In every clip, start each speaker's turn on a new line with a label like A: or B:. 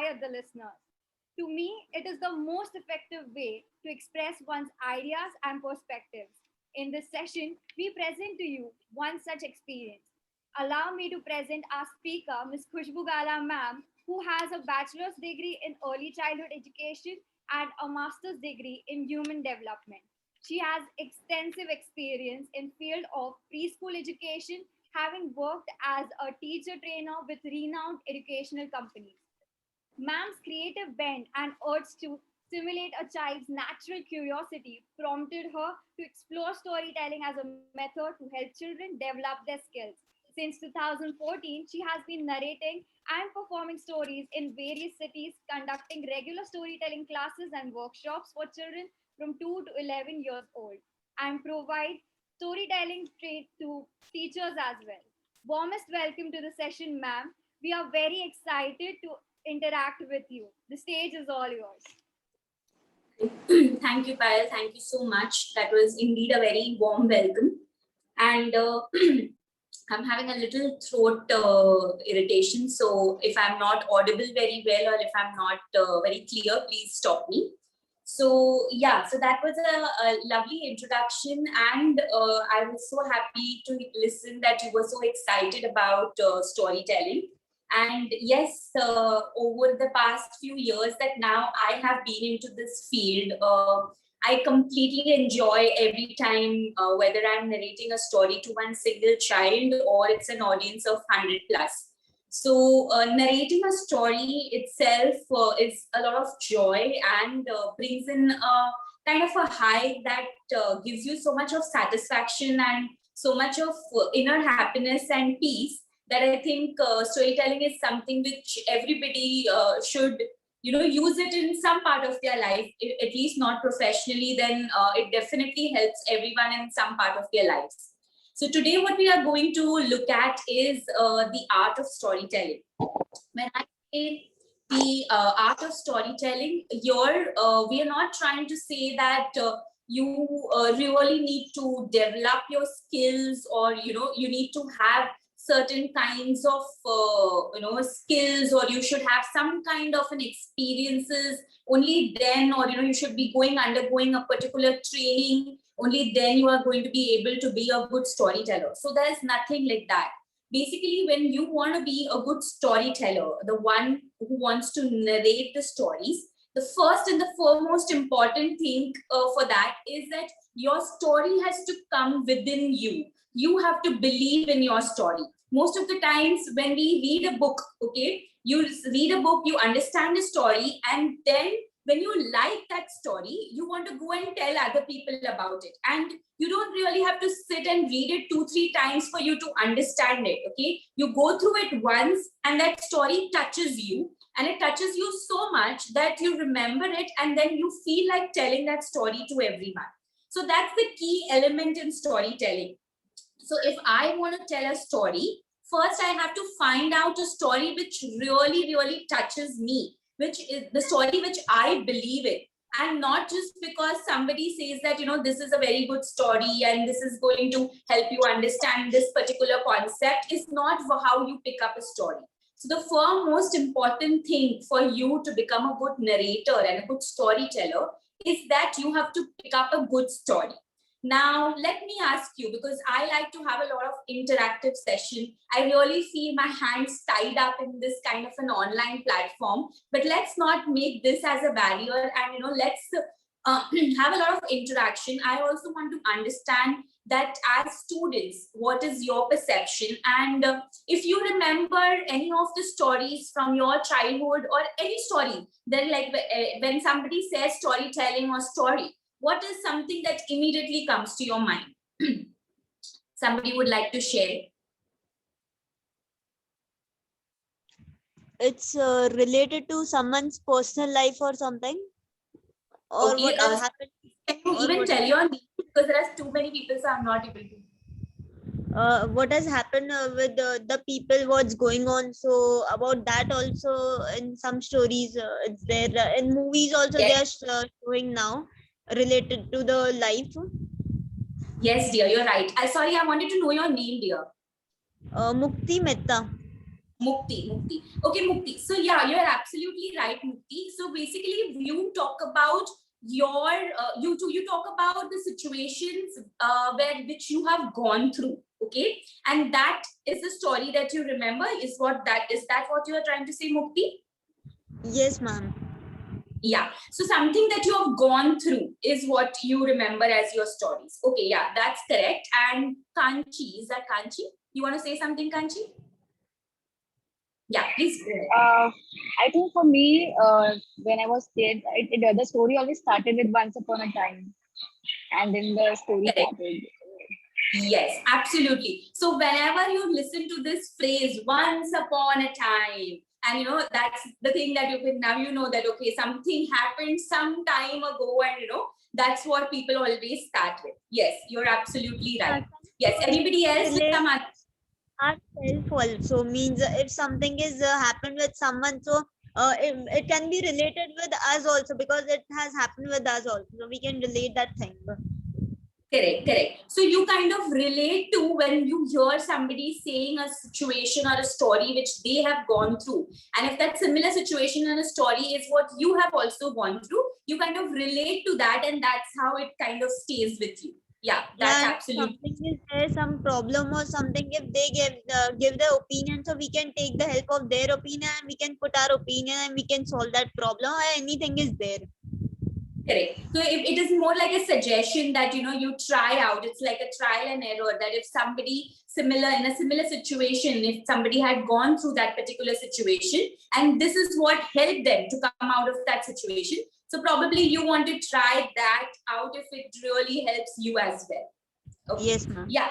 A: inspire the listeners. To me, it is the most effective way to express one's ideas and perspectives. In this session, we present to you one such experience. Allow me to present our speaker, Ms. Khushbu Gala ma'am, who has a bachelor's degree in early childhood education and a master's degree in human development. She has extensive experience in field of preschool education, having worked as a teacher trainer with renowned educational companies. Ma'am's creative bent and urge to stimulate a child's natural curiosity prompted her to explore storytelling as a method to help children develop their skills. Since 2014, she has been narrating and performing stories in various cities, conducting regular storytelling classes and workshops for children from 2 to 11 years old, and provide storytelling to teachers as well. Warmest welcome to the session, ma'am. We are very excited to interact with you. The stage is all yours.
B: Thank you, Payal. Thank you so much. That was indeed a very warm welcome. And I'm having a little throat irritation. So if I'm not audible very well or if I'm not very clear, please stop me. So yeah, so that was a lovely introduction, and I was so happy to listen that you were so excited about storytelling. And yes, over the past few years that now I have been into this field, I completely enjoy every time, whether I'm narrating a story to one single child or it's an audience of 100 plus. So narrating a story itself is a lot of joy and brings in a kind of a high that gives you so much of satisfaction and so much of inner happiness and peace, that I think storytelling is something which everybody should, use it in some part of their life, at least not professionally, then it definitely helps everyone in some part of their lives. So today what we are going to look at is the art of storytelling. When I say the art of storytelling, here we are not trying to say that you really need to develop your skills, or you need to have certain kinds of skills, or you should have some kind of an experiences only then, or you should be undergoing a particular training, only then you are going to be able to be a good storyteller. So there's nothing like that. Basically, when you want to be a good storyteller, the one who wants to narrate the stories, the first and the foremost important thing for that is that your story has to come within you. You have to believe in your story. Most of the times when we read a book, okay, you read a book, you understand the story, and then when you like that story, you want to go and tell other people about it. And you don't really have to sit and read it 2-3 times for you to understand it, okay? You go through it once and that story touches you, and it touches you so much that you remember it, and then you feel like telling that story to everyone. So that's the key element in storytelling. So if I want to tell a story, first I have to find out a story which really touches me, which is the story which I believe in. And not just because somebody says that, this is a very good story and this is going to help you understand this particular concept, is not for how you pick up a story. So the most important thing for you to become a good narrator and a good storyteller is that you have to pick up a good story. Now, let me ask you, because I like to have a lot of interactive session. I really feel my hands tied up in this kind of an online platform, but let's not make this as a barrier, and, let's have a lot of interaction. I also want to understand that as students, what is your perception? And if you remember any of the stories from your childhood or any story, then like when somebody says storytelling or story, what is something that immediately comes to your mind? Somebody would like to share?
C: It's related to someone's personal life or something, or
B: okay,
C: what has happened.
B: Can you even tell your name, because there are too many people, so I'm not able to.
C: What has happened with the people, what's going on. So about that also in some stories, it's there. In movies also,
B: yes,
C: they are showing now related to the life.
B: Yes, dear, you're right. Sorry, I wanted to know your name, dear.
C: Mukti Mehta.
B: Mukti. Okay, Mukti. So yeah, you're absolutely right, Mukti. So basically, you talk about your you talk about the situations which you have gone through. Okay, and that is the story that you remember. Is that what you are trying to say, Mukti?
C: Yes, ma'am.
B: Yeah. So something that you have gone through is what you remember as your stories. Okay, yeah, that's correct. And Kanchi, is that Kanchi? You want to say something, Kanchi? Yeah, please go ahead.
D: I think for me, when I was kid, the story always started with Once Upon a Time, and then the story
B: Correct.
D: started.
B: Yes, absolutely. So whenever you listen to this phrase, once upon a time, and that's the thing that you can now that okay, something happened some time ago, and that's what people always start with. Yes, you're absolutely right. Yes, anybody else with
C: Relate
B: some other?
C: ourself also means if something is happened with someone, so it can be related with us also because it has happened with us also, so we can relate that thing.
B: Correct. So you kind of relate to when you hear somebody saying a situation or a story which they have gone through. And if that similar situation and a story is what you have also gone through, you kind of relate to that, and that's how it kind of stays with you. Yeah, that's
C: Yeah, and if
B: absolutely
C: something is there, some problem or something, if they give their opinion, so we can take the help of their opinion and we can put our opinion and we can solve that problem or anything is there.
B: correct. So it is more like a suggestion that you try out. It's like a trial and error, that if somebody similar in a similar situation, if somebody had gone through that particular situation and this is what helped them to come out of that situation, so probably you want to try that out if it really helps you as well. Okay.
C: Yes, ma'am.
B: Yeah,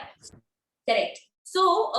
B: correct. So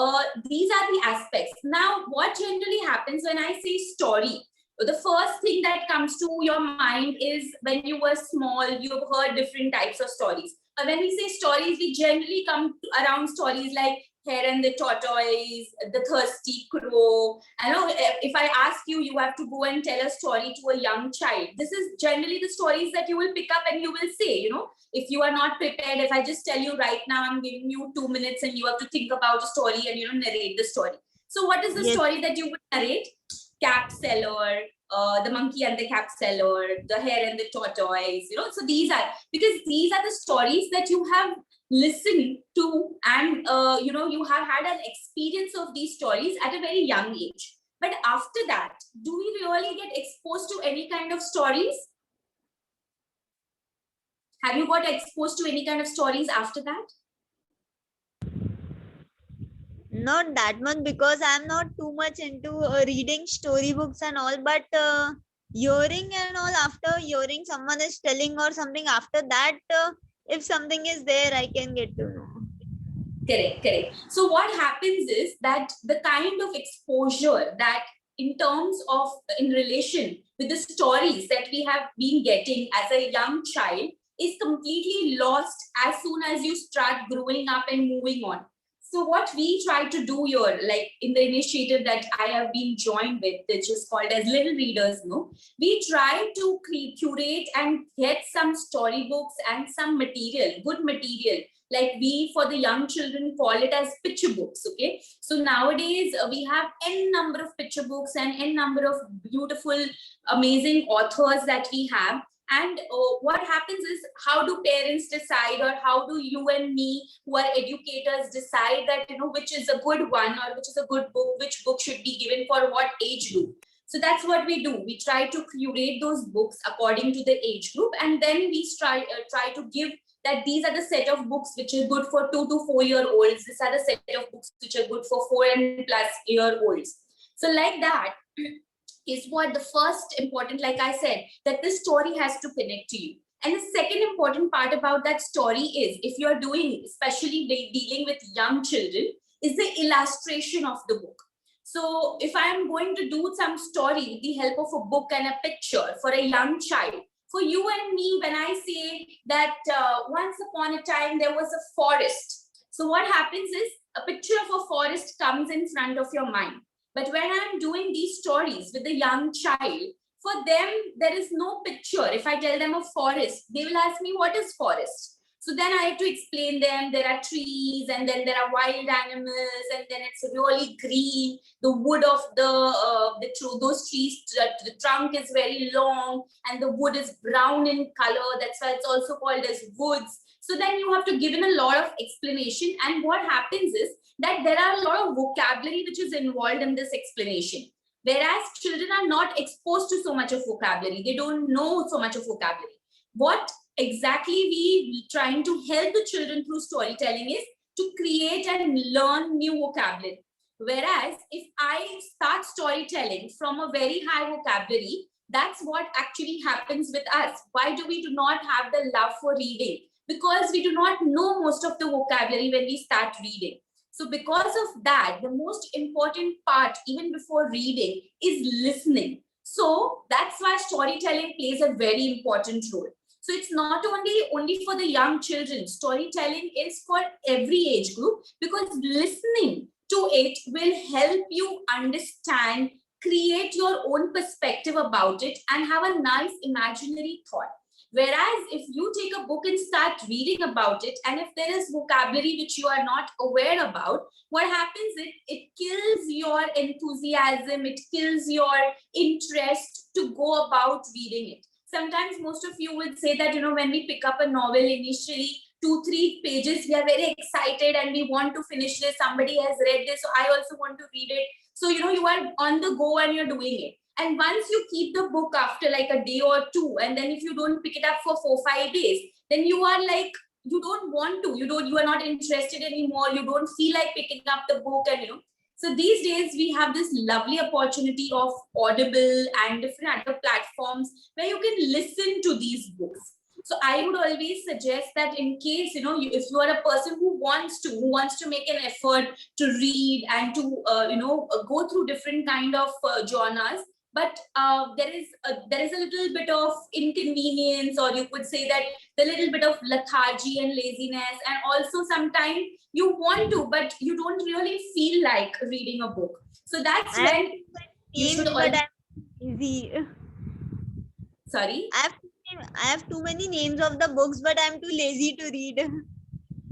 B: these are the aspects. Now, what generally happens when I say story? The first thing that comes to your mind is when you were small, you've heard different types of stories. When we say stories, we generally come around stories like Hare and the Tortoise, The Thirsty Crow. I know if I ask you, you have to go and tell a story to a young child. This is generally the stories that you will pick up and you will say, if you are not prepared, if I just tell you right now, I'm giving you 2 minutes and you have to think about a story and narrate the story. So what is the
C: Yes.
B: story that you would narrate? Cap seller, the monkey and the cap seller, the hare and the tortoise, so these are the stories that you have listened to, and you have had an experience of these stories at a very young age. But after that, do we really get exposed to any kind of stories? Have you got exposed to any kind of stories after that?
C: Not that much because I'm not too much into reading storybooks and all, but hearing and all, after hearing someone is telling or something, after that, if something is there, I can get to know.
B: Correct. So what happens is that the kind of exposure that in relation with the stories that we have been getting as a young child is completely lost as soon as you start growing up and moving on. So what we try to do here, like in the initiative that I have been joined with, which is called as Little Readers, we try to curate and get some storybooks and some material, good material, like we for the young children call it as picture books. Okay, so nowadays we have n number of picture books and n number of beautiful, amazing authors that we have. And what happens is, how do parents decide, or how do you and me who are educators decide that which is a good one or which is a good book, which book should be given for what age group? So that's what we do. We try to curate those books according to the age group, and then we try to give that these are the set of books which are good for 2 to 4 year olds. These are the set of books which are good for 4 and plus year olds. So like that is what the first important, like I said, that the story has to connect to you. And the second important part about that story is, if you're doing, especially dealing with young children, is the illustration of the book. So if I am going to do some story with the help of a book and a picture for a young child, for you and me, when I say that once upon a time there was a forest, so what happens is a picture of a forest comes in front of your mind. But when I'm doing these stories with a young child, for them, there is no picture. If I tell them a forest, they will ask me, what is forest? So then I had to explain them. There are trees, and then there are wild animals, and then it's really green. The wood of those trees, the trunk is very long, and the wood is brown in color. That's why it's also called as woods. So then you have to give in a lot of explanation. And what happens is that there are a lot of vocabulary which is involved in this explanation. Whereas children are not exposed to so much of vocabulary. They don't know so much of vocabulary. What exactly we trying to help the children through storytelling is to create and learn new vocabulary. Whereas if I start storytelling from a very high vocabulary, that's what actually happens with us. Why do we do not have the love for reading? Because we do not know most of the vocabulary when we start reading. So because of that, the most important part, even before reading, is listening. So that's why storytelling plays a very important role. So it's not only for the young children. Storytelling is for every age group, because listening to it will help you understand, create your own perspective about it, and have a nice imaginary thought. Whereas if you take a book and start reading about it, and if there is vocabulary which you are not aware about, what happens is it kills your enthusiasm, it kills your interest to go about reading it. Sometimes most of you would say that, when we pick up a novel initially, 2-3 pages, we are very excited and we want to finish this. Somebody has read this, so I also want to read it. So, you are on the go and you're doing it. And once you keep the book after like a day or two, and then if you don't pick it up for 4-5 days, then you are like, you don't want to, you are not interested anymore. You don't feel like picking up the book. And so these days we have this lovely opportunity of Audible and different other platforms where you can listen to these books. So I would always suggest that in case, if you are a person who wants to make an effort to read and to, go through different kind of genres, but there is a little bit of inconvenience, or you could say that the little bit of lethargy and laziness, and also sometimes you want to, but you don't really feel like reading a book. So that's when you should
C: but I'm easy.
B: Sorry?
C: I have too many names of the books, but I'm too lazy to read.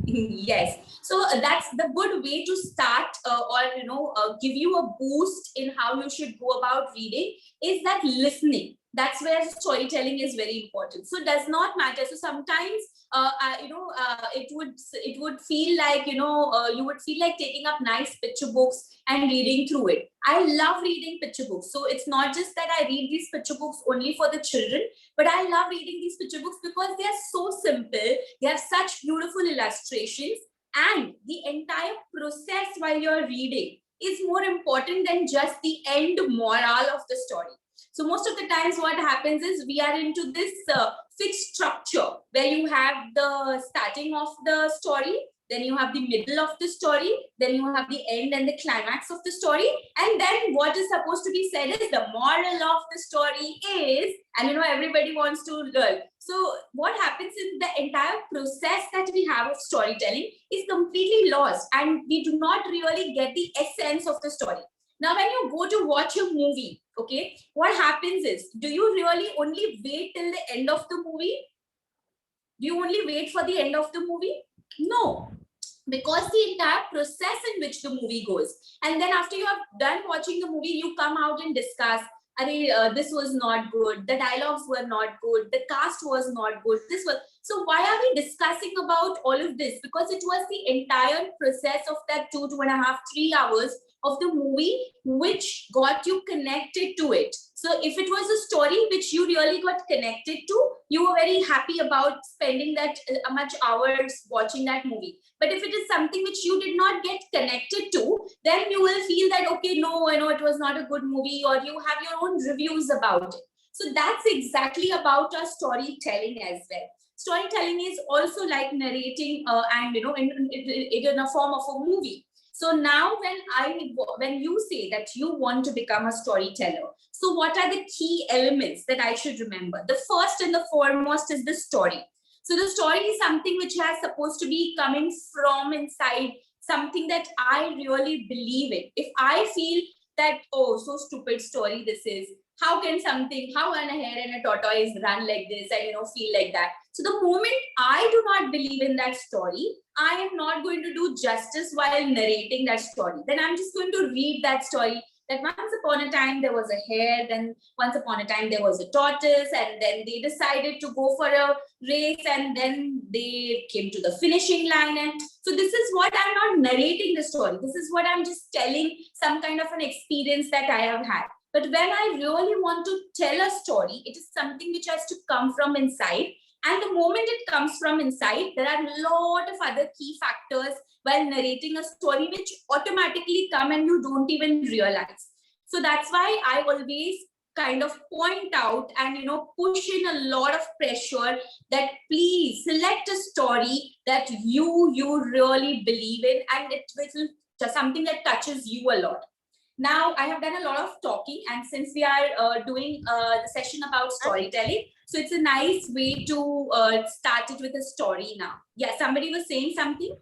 B: Yes. So that's the good way to start, or give you a boost in how you should go about reading, is that listening. That's where storytelling is very important. So it does not matter. So sometimes it would feel like, you would feel like taking up nice picture books and reading through it. I love reading picture books. So it's not just that I read these picture books only for the children, but I love reading these picture books because they are so simple. They have such beautiful illustrations, and the entire process while you're reading is more important than just the end moral of the story. So most of the times what happens is we are into this fixed structure where you have the starting of the story, then you have the middle of the story, then you have the end and the climax of the story, and then what is supposed to be said is the moral of the story is, and everybody wants to learn. So what happens is the entire process that we have of storytelling is completely lost, and we do not really get the essence of the story. Now, when you go to watch a movie, okay, what happens is, do you really only wait till the end of the movie? Do you only wait for the end of the movie? No, because the entire process in which the movie goes. And then after you have done watching the movie, you come out and discuss, this was not good, the dialogues were not good, the cast was not good, this was. So why are we discussing about all of this? Because it was the entire process of that 2.5, 3 hours of the movie which got you connected to it. So if it was a story which you really got connected to, you were very happy about spending that much hours watching that movie. But if it is something which you did not get connected to, then you will feel that, okay, no, it was not a good movie, or you have your own reviews about it. So that's exactly about our storytelling as well. Storytelling is also like narrating, and in a form of a movie. So now when you say that you want to become a storyteller, so what are the key elements that I should remember? The first and the foremost is the story. So the story is something which has supposed to be coming from inside, something that I really believe in. If I feel that, oh, so stupid story this is, how can a hare and a tortoise run like this and feel like that? So the moment I do not believe in that story, I am not going to do justice while narrating that story. Then I'm just going to read that story, that once upon a time there was a hare, then once upon a time there was a tortoise, and then they decided to go for a race, and then they came to the finishing line. And so this is what I'm not narrating the story. This is what I'm just telling some kind of an experience that I have had. But when I really want to tell a story, it is something which has to come from inside. And the moment it comes from inside, there are a lot of other key factors while narrating a story which automatically come and you don't even realize. So that's why I always kind of point out and push in a lot of pressure that please select a story that you really believe in, and it will just something that touches you a lot. Now, I have done a lot of talking, and since we are doing the session about storytelling, so it's a nice way to start it with a story now. Yeah, somebody was saying something.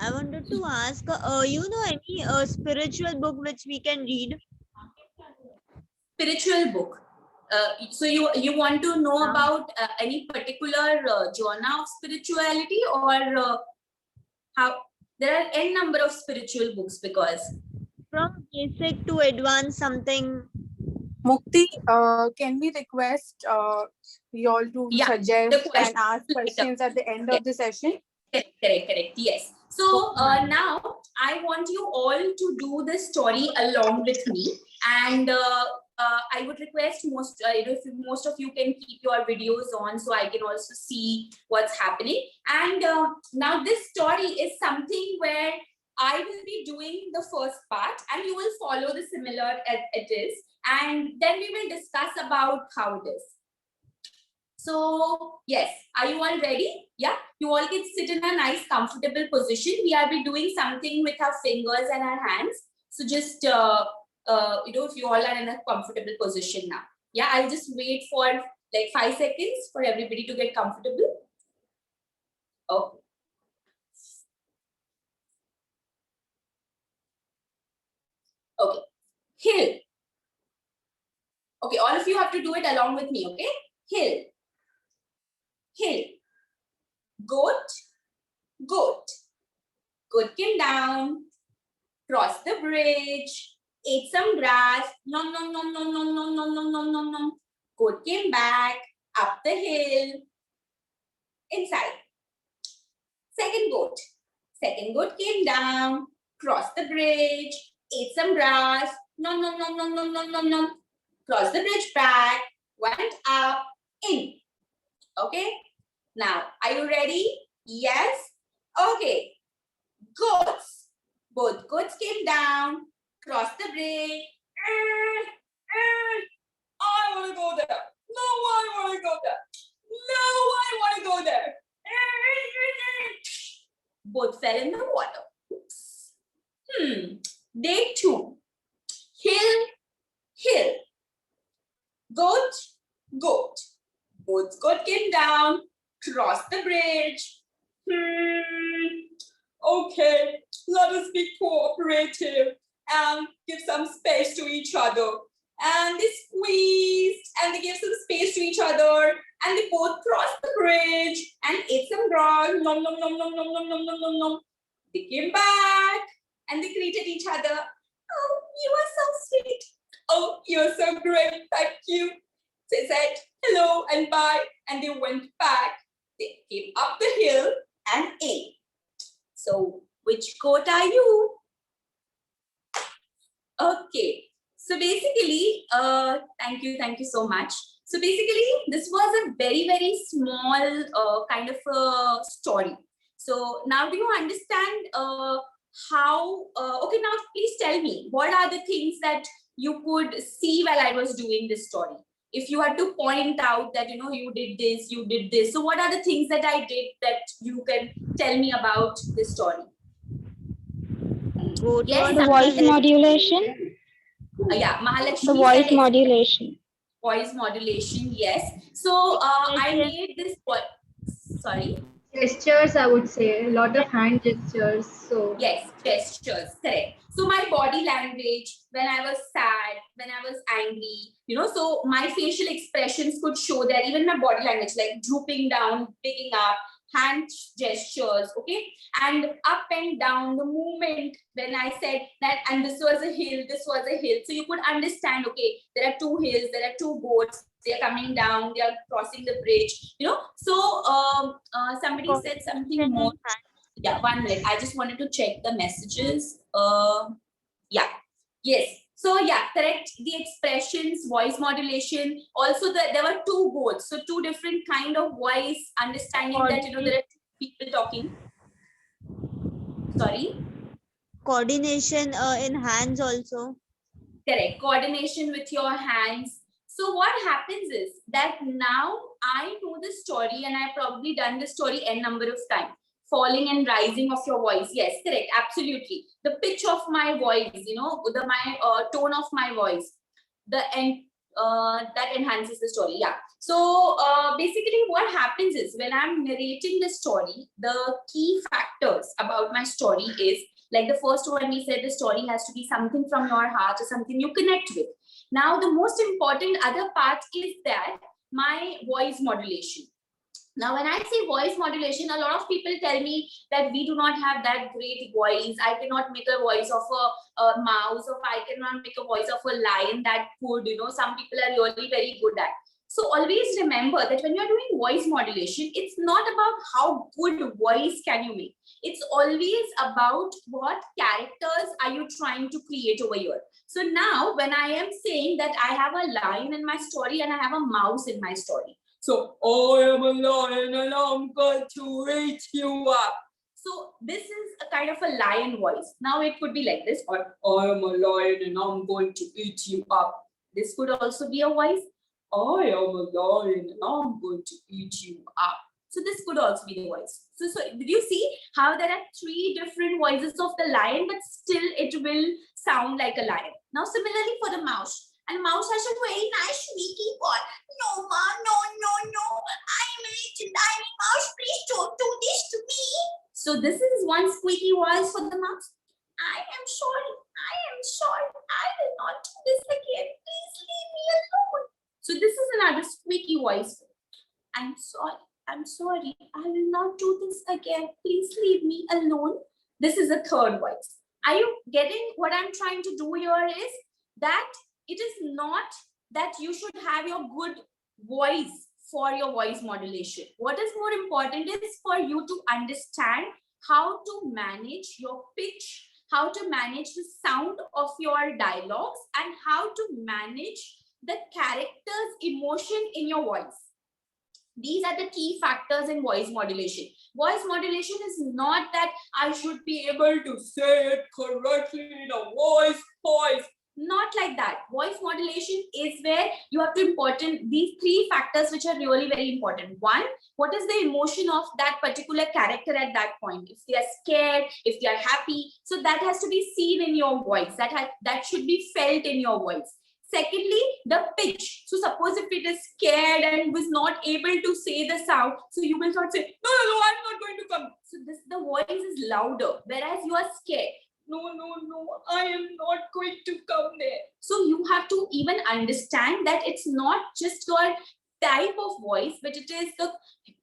C: I wanted to ask, any spiritual book which we can read?
B: Spiritual book. So you want to know about any particular genre of spirituality, or how? There are n number of spiritual books, because
C: From basic to advanced something.
E: Mukti, can we request you all to suggest and ask questions at the end of the session?
B: Correct. Yes. So now I want you all to do this story along with me, and I would request if most of you can keep your videos on, so I can also see what's happening. And now this story is something where I will be doing the first part, and you will follow the similar as it is, and then we will discuss about how it is. So yes, are you all ready? Yeah, you all can sit in a nice comfortable position. We are be doing something with our fingers and our hands. So just if you all are in a comfortable position now. Yeah, I'll just wait for like 5 seconds for everybody to get comfortable. Okay. Okay. Hill. Okay, all of you have to do it along with me, okay? Hill. Hill. Goat. Goat. Goat came down, crossed the bridge, ate some grass. Nom, nom, nom, nom, nom, nom, nom, nom, nom, nom, nom. Goat came back, up the hill, inside. Second goat. Second goat came down, crossed the bridge, ate some grass. Nom, nom, nom, nom, nom, nom, nom, nom. Crossed the bridge back, went up, in. Okay? Now, are you ready? Yes? Okay. Goats. Both goats came down, crossed the bridge. I want to go there. No, I want to go there. No, I want to go there. Both fell in the water. Oops. Day 2. Hill, hill. Goat, goat. Both goat came down, crossed the bridge. Okay, let us be cooperative and give some space to each other. And they squeezed and they gave some space to each other, and they both crossed the bridge and ate some grass. Nom, nom, nom, nom, nom, nom, nom, nom, nom, nom. They came back and they greeted each other. Oh, you are so sweet. Oh, you're so great. Thank you. They said hello and bye, and they went back. They came up the hill and ate. So, which goat are you? Okay. So basically, thank you so much. So basically, this was a very, very small kind of a story. So now do you understand how, okay, now please tell me, what are the things that you could see while I was doing this story? If you had to point out that, you did this, you did this. So what are the things that I did that you can tell me about this story?
C: Yes,
F: the voice modulation.
B: Yeah, Mahalakshmi.
F: The voice modulation.
B: Voice modulation, yes. So I made this. Sorry.
G: Gestures, I would say, a lot of hand gestures. So
B: Yes, gestures, correct. So my body language, when I was sad, when I was angry, so my facial expressions could show that, even my body language, like drooping down, picking up, hand gestures, okay? And up and down, the movement when I said that, and this was a hill, this was a hill. So you could understand, okay, there are two hills, there are two boats, they are coming down, they are crossing the bridge, So somebody said something more. Yeah, 1 minute. I just wanted to check the messages. Yeah. Yes. So yeah, correct. The expressions, voice modulation. Also, there were two boats. So two different kind of voice, understanding that, there are two people talking. Sorry?
C: Coordination in hands also.
B: Correct. Coordination with your hands. So what happens is that now I know the story, and I've probably done the story n number of times. Falling and rising of your voice. Yes, correct. Absolutely. The pitch of my voice, my tone of my voice, that enhances the story. Yeah. So basically what happens is, when I'm narrating the story, the key factors about my story is, like the first one we said, the story has to be something from your heart or something you connect with. Now, the most important other part is that my voice modulation. Now, when I say voice modulation, a lot of people tell me that we do not have that great voice. I cannot make a voice of a mouse, or I cannot make a voice of a lion that could, some people are really very good at. So always remember that when you're doing voice modulation, it's not about how good voice can you make. It's always about what characters are you trying to create over here. So now when I am saying that I have a lion in my story and I have a mouse in my story, so, I am a lion and I'm going to eat you up. So, this is a kind of a lion voice. Now, it could be like this, or I am a lion and I'm going to eat you up. This could also be a voice. I am a lion and I'm going to eat you up. So, this could also be the voice. So did you see how there are three different voices of the lion, but still it will sound like a lion. Now, similarly for the mouse. And mouse has a very nice squeaky voice. No, ma, no. I'm a little tiny mouse. Please don't do this to me. So this is one squeaky voice for the mouse. I am sorry. I will not do this again. Please leave me alone. So this is another squeaky voice. I'm sorry. I will not do this again. Please leave me alone. This is a third voice. Are you getting what I'm trying to do here is that it is not that you should have your good voice for your voice modulation. What is more important is for you to understand how to manage your pitch, how to manage the sound of your dialogues, and how to manage the character's emotion in your voice. These are the key factors in voice modulation. Voice modulation is not that I should be able to say it correctly in a voice. Not like that. Voice modulation is where you have to important these three factors, which are really very important. One, what is the emotion of that particular character at that point? If they are scared, if they are happy, so that has to be seen in your voice. That should be felt in your voice. Secondly, the pitch. So suppose if it is scared and was not able to say the sound, so you will not say, no, I'm not going to come. So the voice is louder, whereas you are scared. No, I am not going to come there. So you have to even understand that it's not just your type of voice, but it is the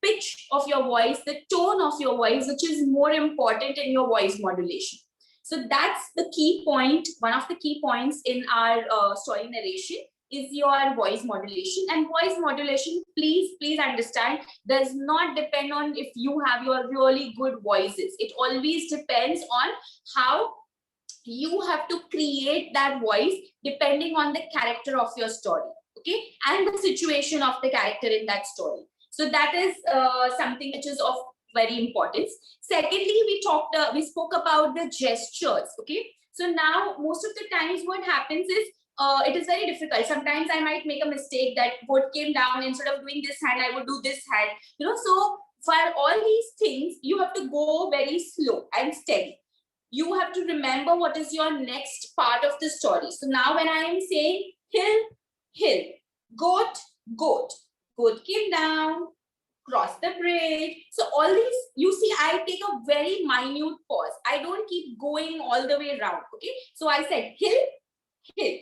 B: pitch of your voice, the tone of your voice, which is more important in your voice modulation. So that's the key point. One of the key points in our story narration is your voice modulation. And voice modulation, please understand, does not depend on if you have your really good voices. It always depends on how you have to create that voice depending on the character of your story, okay, and the situation of the character in that story. So that is something which is of very importance. Secondly, we spoke about the gestures, okay. So now most of the times what happens is it is very difficult. Sometimes I might make a mistake that boat came down, instead of doing this hand, I would do this hand, so for all these things, you have to go very slow and steady. You have to remember what is your next part of the story. So now when I am saying hill, goat came down, cross the bridge. So all these, you see, I take a very minute pause. I don't keep going all the way around. Okay. So I said hill, hill,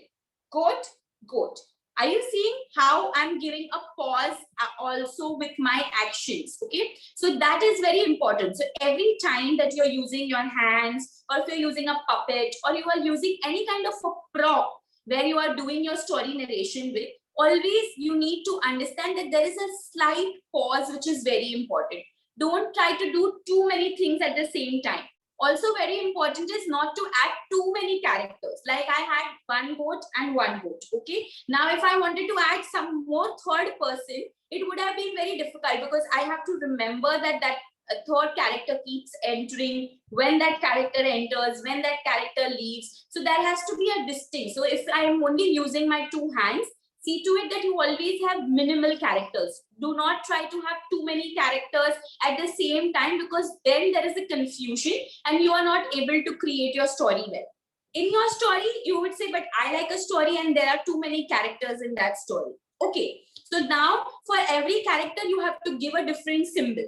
B: goat, goat. Are you seeing how I'm giving a pause also with my actions? Okay. So that is very important. So every time that you're using your hands, or if you're using a puppet, or you are using any kind of a prop where you are doing your story narration with, always you need to understand that there is a slight pause, which is very important. Don't try to do too many things at the same time. Also very important is not to add too many characters. Like I had one goat and one goat. Okay. Now, if I wanted to add some more third person, it would have been very difficult because I have to remember that a third character keeps entering, when that character enters, when that character leaves. So there has to be a distinct. So if I am only using my two hands, see to it that you always have minimal characters. Do not try to have too many characters at the same time, because then there is a confusion and you are not able to create your story well. In your story, you would say, but I like a story and there are too many characters in that story. Okay. So now for every character, you have to give a different symbol.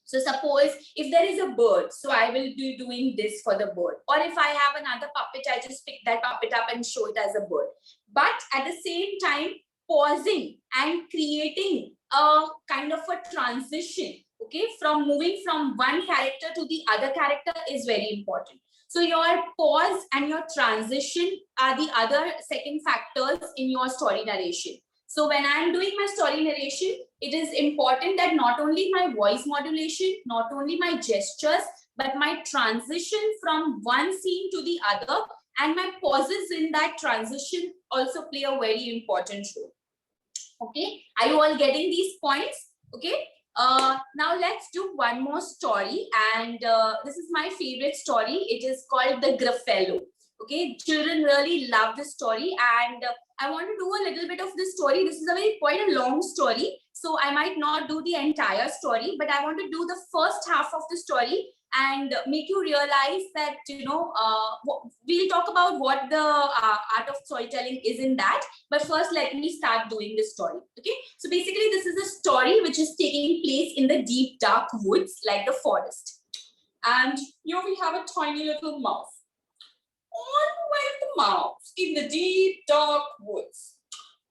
B: So suppose if there is a bird, so I will be doing this for the bird. Or if I have another puppet, I just pick that puppet up and show it as a bird. But at the same time, pausing and creating a kind of a transition, okay, from moving from one character to the other character is very important. So your pause and your transition are the other second factors in your story narration. So when I'm doing my story narration, it is important that not only my voice modulation, not only my gestures, but my transition from one scene to the other and my pauses in that transition also play a very important role. Okay, are you all getting these points? Okay, now let's do one more story, and this is my favorite story. It is called The Gruffalo. Okay, children really love this story, and I want to do a little bit of this story. This is quite a long story, so I might not do the entire story, but I want to do the first half of the story and make you realize that, you know, we'll talk about what the art of storytelling is in that. But first, let me start doing this story. Okay, so basically, this is a story which is taking place in the deep, dark woods, like the forest. And here we have a tiny little mouse. On went the mouse in the deep, dark woods.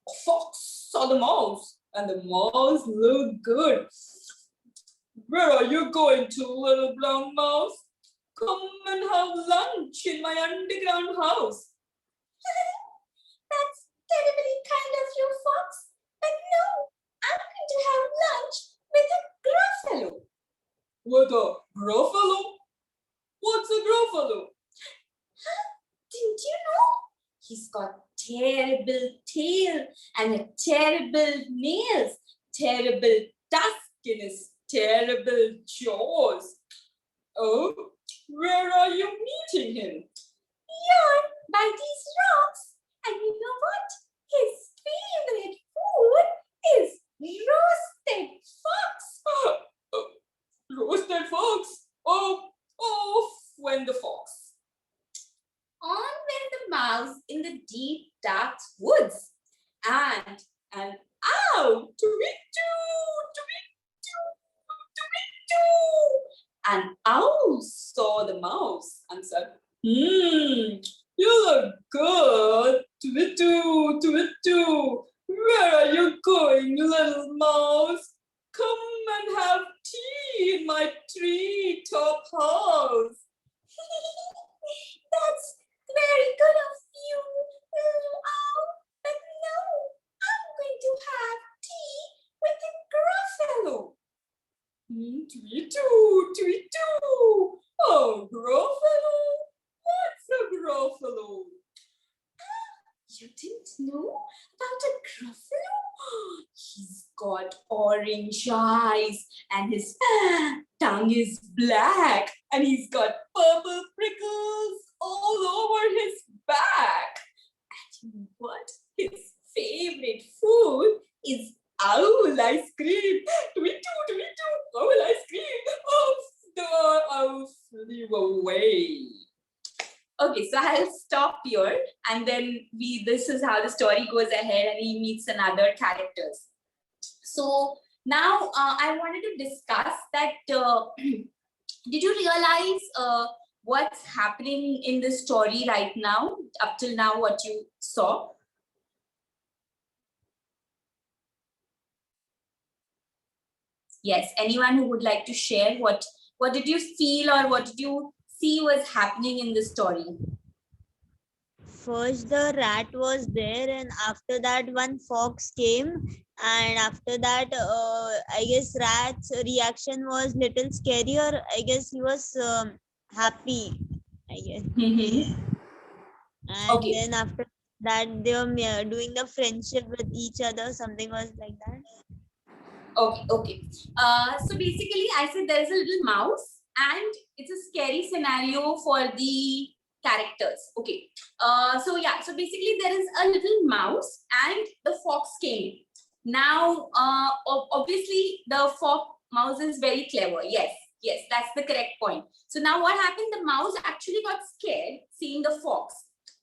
B: A fox saw the mouse, and the mouse looked good. Where are you going to, little brown mouse? Come and have lunch in my underground house. That's terribly kind of you, fox. But no, I'm going to have lunch with a gruffalo. What a gruffalo? What's a gruffalo? Huh? Didn't you know? He's got terrible tail and terrible nails, terrible tusk in his terrible jaws. Oh, where are you meeting him? Here, by these rocks. And you know what? His favorite food is roasted fox. Roasted fox? Oh, when the fox. On went the mouse in the deep, dark woods. And ow, tweet-doo, and owl saw the mouse and said, you look good. Tweet-doo, tweet-doo. Where are you going, little mouse? Come and have tea in my treetop house. That's very good of you, little owl. But no, I'm going to have tea with a gruffalo. Tweet-doo, tweet-doo. Oh, gruffalo? What's a gruffalo? You didn't know about a gruffalo? He's got orange eyes and his tongue is black and he's got purple prickles all over his back. And you know what? His favorite food is owl ice cream. Tweet-doo, tweet-doo, owl ice cream. Oh, the owl flew away. Okay, so I'll stop here, and then this is how the story goes ahead, and he meets another characters. So Now, I wanted to discuss that, did you realize what's happening in the story right now, up till now, what you saw? Yes, anyone who would like to share what did you feel or what did you see was happening in the story?
C: First the rat was there, and after that one fox came, and after that I guess rat's reaction was little scarier. I guess he was happy, I guess. And
B: Okay.
C: then after that they were doing the friendship with each other, something was like that.
B: Okay. So basically, I said there is a little mouse, and it's a scary scenario for the characters. Okay. So yeah. So basically, there is a little mouse, and the fox came. Now, obviously, the mouse is very clever. Yes, that's the correct point. So now, what happened? The mouse actually got scared seeing the fox,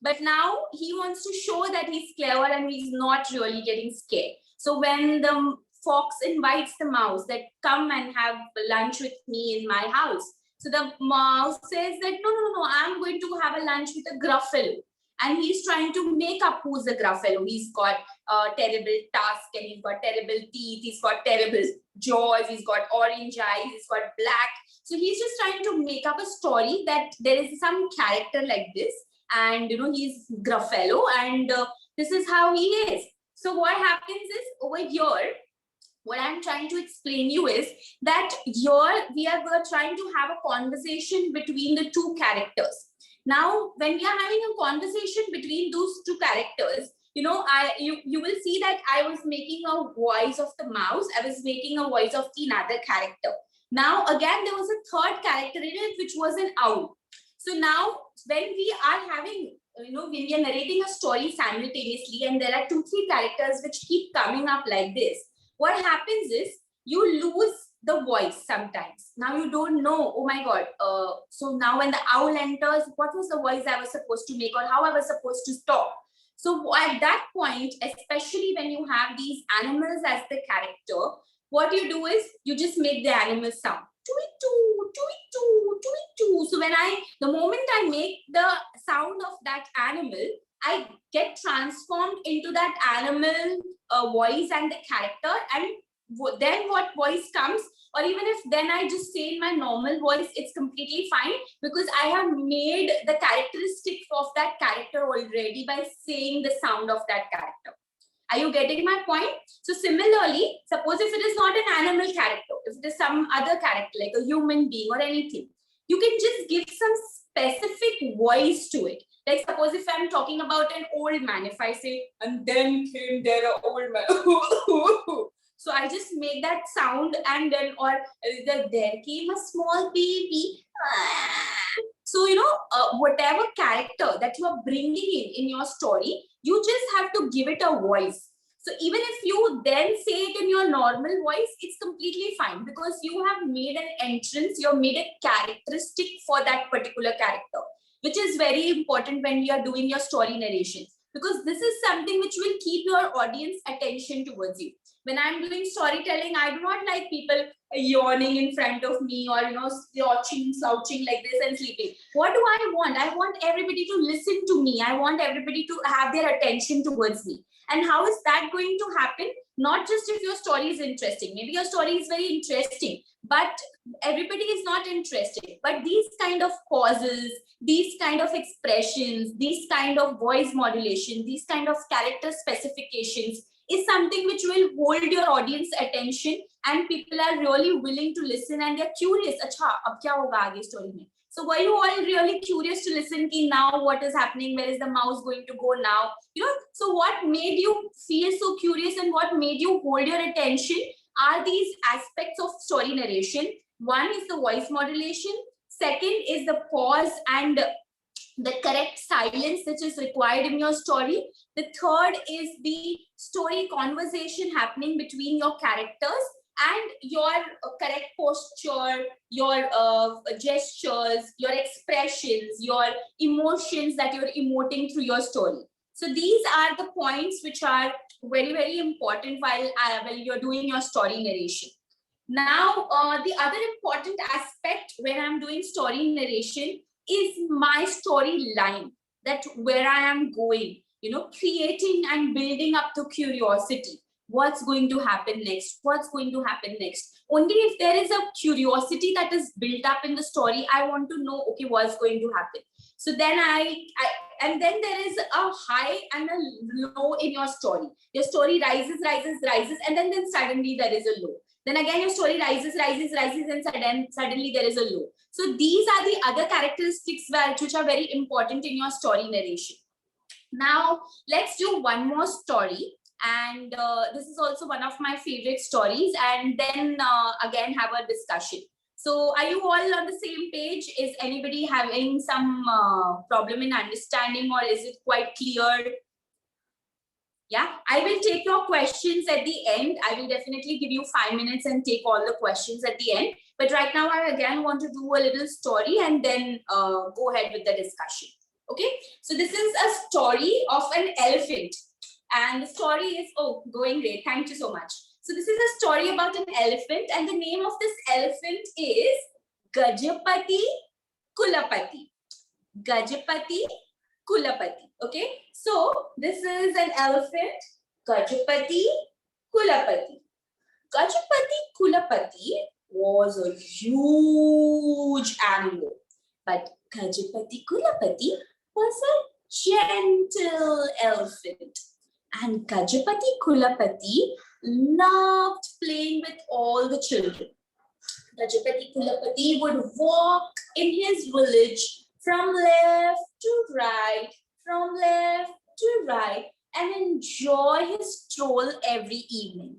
B: but now he wants to show that he's clever and he's not really getting scared. So when the fox invites the mouse that come and have lunch with me in my house. So the mouse says that no, I'm going to have a lunch with a gruffalo. And he's trying to make up who's the gruffalo. He's got terrible tusk, and he's got terrible teeth, he's got terrible jaws, he's got orange eyes, he's got black. So he's just trying to make up a story that there is some character like this, and he's gruffalo, and this is how he is. So what happens is, over here, what I'm trying to explain you is that here we are trying to have a conversation between the two characters. Now, when we are having a conversation between those two characters, you will see that I was making a voice of the mouse. I was making a voice of another character. Now, again, there was a third character in it, which was an owl. So now, when we are having, when we are narrating a story simultaneously, and there are 2-3 characters which keep coming up like this, what happens is you lose the voice sometimes. Now you don't know, oh my God. So now when the owl enters, what was the voice I was supposed to make, or how I was supposed to talk? So at that point, especially when you have these animals as the character, what you do is you just make the animal sound. Tweet-too, tweet-too, tweet-too. So the moment I make the sound of that animal, I get transformed into that animal voice and the character, and then what voice comes, or even if then I just say in my normal voice, it's completely fine, because I have made the characteristic of that character already by saying the sound of that character. Are you getting my point? So similarly, suppose if it is not an animal character, if it is some other character like a human being or anything, you can just give some specific voice to it. Like suppose if I'm talking about an old man, if I say, and then came there an old man. So I just make that sound, and then, or there came a small baby. So, whatever character that you are bringing in your story, you just have to give it a voice. So even if you then say it in your normal voice, it's completely fine, because you have made an entrance, you have made a characteristic for that particular character, which is very important when you are doing your story narration, because this is something which will keep your audience attention towards you. When I'm doing storytelling, I do not like people yawning in front of me, or slouching like this and sleeping. What do I want? I want everybody to listen to me. I want everybody to have their attention towards me. And how is that going to happen? Not just if your story is interesting. Maybe your story is very interesting, but everybody is not interested. But these kind of pauses, these kind of expressions, these kind of voice modulation, these kind of character specifications is something which will hold your audience attention, and people are really willing to listen, and they're curious. Acha, ab kya hoga aage story mein? So were you all really curious to listen ki now what is happening? Where is the mouse going to go now? So what made you feel so curious and what made you hold your attention are these aspects of story narration. One is the voice modulation. Second is the pause and the correct silence which is required in your story. The third is the story conversation happening between your characters, and your correct posture, your gestures, your expressions, your emotions that you're emoting through your story. So these are the points which are very, very important while you're doing your story narration. Now, the other important aspect when I'm doing story narration is my storyline, that where I am going, you know, creating and building up the curiosity. What's going to happen next? What's going to happen next? Only if there is a curiosity that is built up in the story, I want to know, okay, what's going to happen. So then and then there is a high and a low in your story. Your story rises, and then suddenly there is a low. Then again, your story rises, and suddenly there is a low. So these are the other characteristics which are very important in your story narration. Now, let's do one more story. And this is also one of my favorite stories. And then again, have a discussion. So are you all on the same page? Is anybody having some problem in understanding, or is it quite clear? Yeah, I will take your questions at the end. I will definitely give you 5 minutes and take all the questions at the end. But right now, I again want to do a little story and then go ahead with the discussion. Okay, so this is a story of an elephant. And the story is, oh, going great. Thank you so much. So this is a story about an elephant, and the name of this elephant is Gajapati Kulapati. Gajapati Kulapati. Okay, so this is an elephant, Gajapati Kulapati. Gajapati Kulapati was a huge animal, but Gajapati Kulapati was a gentle elephant. And Gajapati Kulapati loved playing with all the children. Gajapati Kulapati would walk in his village from left to right, and enjoy his stroll every evening.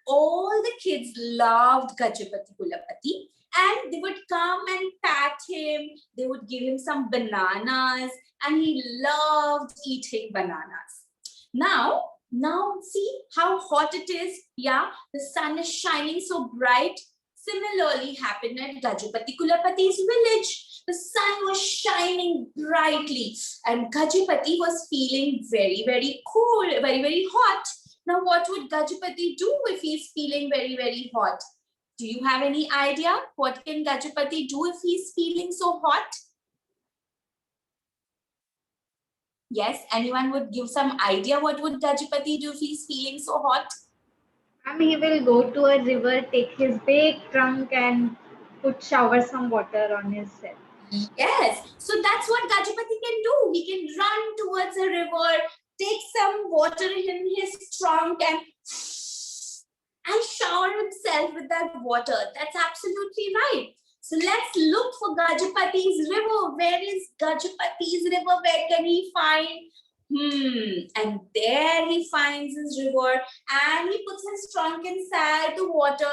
B: All the kids loved Gajapati Kulapati, and they would come and pat him. They would give him some bananas, and he loved eating bananas. Now see how hot it is. Yeah, the sun is shining so bright. Similarly happened at Gajapati Kulapati's village. The sun was shining brightly, and Gajapati was feeling very, very cold, very, very hot. Now, what would Gajapati do if he's feeling very, very hot? Do you have any idea? What can Gajapati do if he's feeling so hot? Yes, anyone would give some idea what would Gajapati do if he's feeling so hot?
G: He will go to a river, take his big trunk and shower some water on his head.
B: Yes, so that's what Gajapati can do. He can run towards a river, take some water in his trunk and shower himself with that water. That's absolutely right. So let's look for Gajapati's river. Where is Gajapati's river? Where can he find? And there he finds his river, and he puts his trunk inside the water.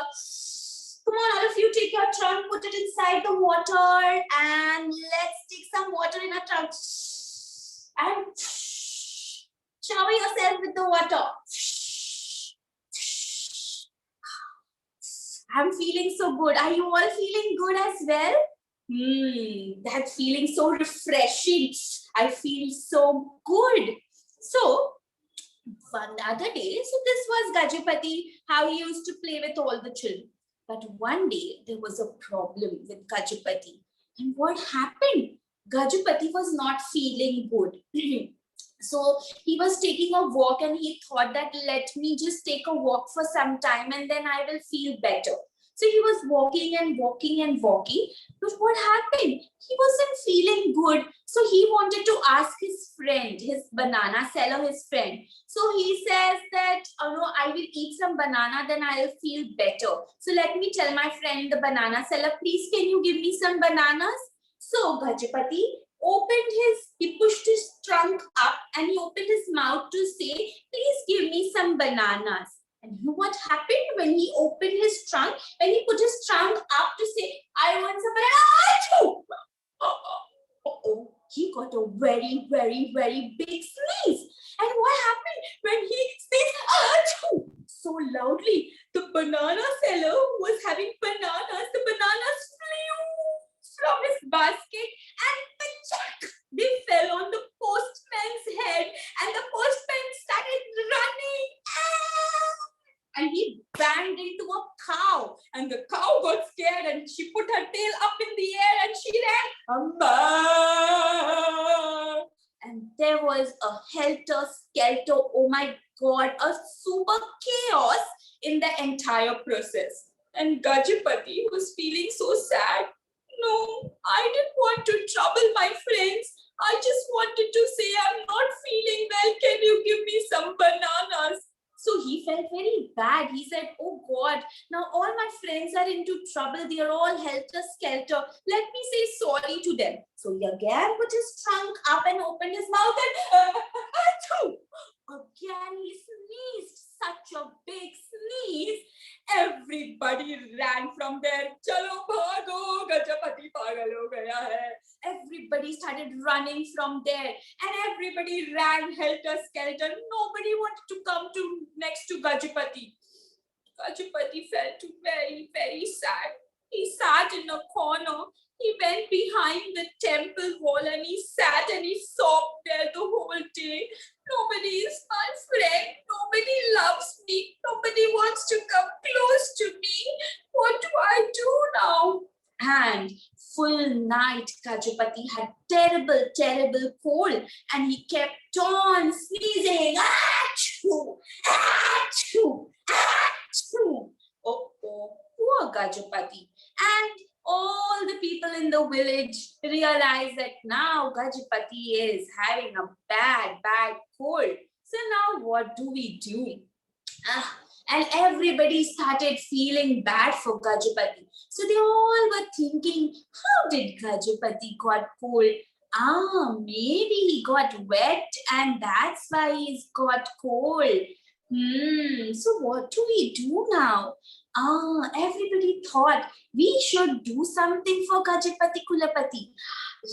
B: Come on, all of you, take your trunk, put it inside the water, and let's take some water in our trunk. And shower yourself with the water. I'm feeling so good. Are you all feeling good as well? That feeling so refreshing. I feel so good. So, one other day, so this was Gajapati, how he used to play with all the children. But one day, there was a problem with Gajapati. And what happened? Gajapati was not feeling good. So he was taking a walk, and he thought that let me just take a walk for some time and then I will feel better. So he was walking and walking and walking. But what happened? He wasn't feeling good. So he wanted to ask his friend, his banana seller, his friend. So he says that, oh no, I will eat some banana, then I'll feel better. So let me tell my friend, the banana seller, please can you give me some bananas? So Gajapati he pushed his trunk up and he opened his mouth to say, please give me some bananas. And you know what happened when he opened his trunk? When he put his trunk up to say, I want some banana, he got a very, very, very big sneeze. And what happened when he sneezed so loudly? The banana seller who was having bananas, the bananas flew from his basket and they fell on the postman's head, and the postman started running and he banged into a cow, and the cow got scared and she put her tail up in the air and she ran. Amma! And there was a helter-skelter, oh my God, a super chaos in the entire process. And Gajapati was feeling so sad. No, I didn't want to trouble my friends. I just wanted to say I'm not feeling well. Can you give me some bananas? So he felt very bad. He said, oh God, now all my friends are into trouble. They are all helter-skelter. Let me say sorry to them. So he again put his trunk up and opened his mouth and achoo! Again he sneezed. Such a big sneeze. Everybody ran from there. Chalo bhago, Gajapati pagal ho gaya hai. Everybody started running from there, and everybody ran helter-skelter. Nobody wanted to come to next to Gajapati. Gajapati felt very, very sad. He sat in a corner. He went behind the temple wall and he sat and he sobbed there the whole day. Nobody is my friend. Nobody loves me. Nobody wants to come close to me. What do I do now? And full night, Gajapati had terrible, terrible cold, and he kept on sneezing. Achoo! Achoo! Achoo! Oh, poor Gajapati. And all the people in the village realized that now Gajapati is having a bad cold. So now what do we do? And everybody started feeling bad for Gajapati. So they all were thinking, how did Gajapati got cold? Maybe he got wet and that's why he's got cold. So what do we do now? Everybody thought we should do something for Gajapati Kulapati.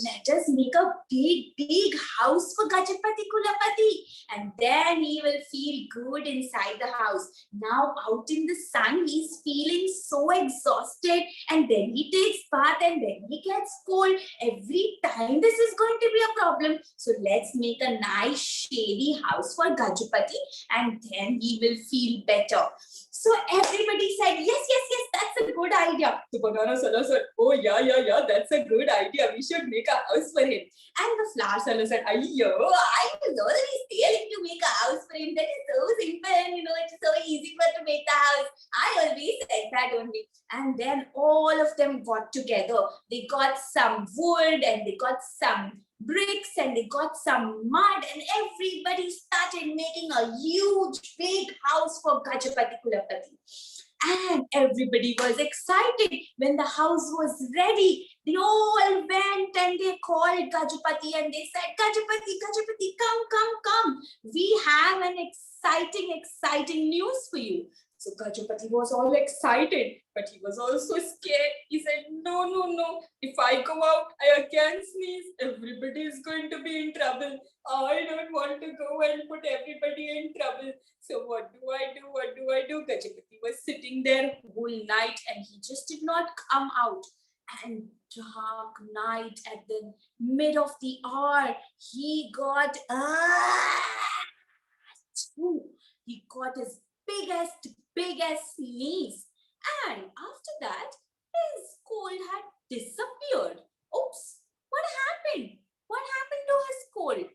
B: Let us make a big house for Gajapati Kulapati, and then he will feel good inside the house. Now out in the sun, he's feeling so exhausted, and then he takes bath and then he gets cold. Every time this is going to be a problem. So let's make a nice shady house for Gajapati, and then he will feel better. So everybody said, yes, that's a good idea. So Banana Sala said, oh yeah, that's a good idea. We should make a house for him. And the Flower Sala said, I was always telling to make a house for him. That is so simple and it's so easy for to make the house. I always said that only. And then all of them got together. They got some wood and they got some bricks and they got some mud, and everybody started making a huge big house for Gajapati Kulapati. And everybody was excited when the house was ready. They all went and they called Gajapati and they said, Gajapati, come. We have an exciting news for you. So Gajapati was all excited, but he was also scared. He said, no. If I go out, I again sneeze. Everybody is going to be in trouble. I don't want to go and put everybody in trouble. So what do I do? Gajapati was sitting there whole night and he just did not come out. And dark night at the mid of the hour, he got his biggest sneeze, and after that his cold had disappeared. Oops, what happened to his cold?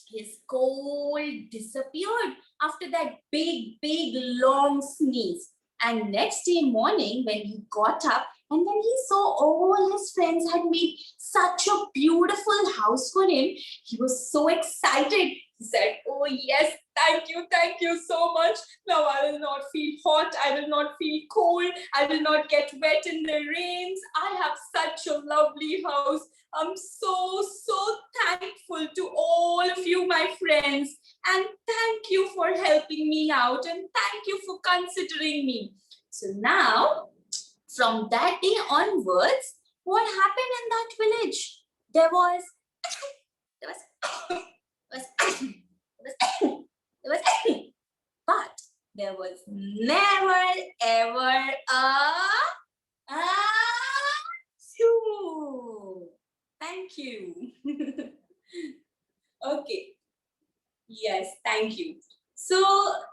B: His cold disappeared after that big long sneeze. And next day morning when he got up, and then he saw all his friends had made such a beautiful house for him, he was so excited. He said, oh yes, thank you so much. Now I will not feel hot, I will not feel cold, I will not get wet in the rains. I have such a lovely house. I'm so thankful to all of you, my friends. And thank you for helping me out, and thank you for considering me. So now, from that day onwards, what happened in that village? There was but there was never ever a phew. Thank you. Okay. Yes, thank you. So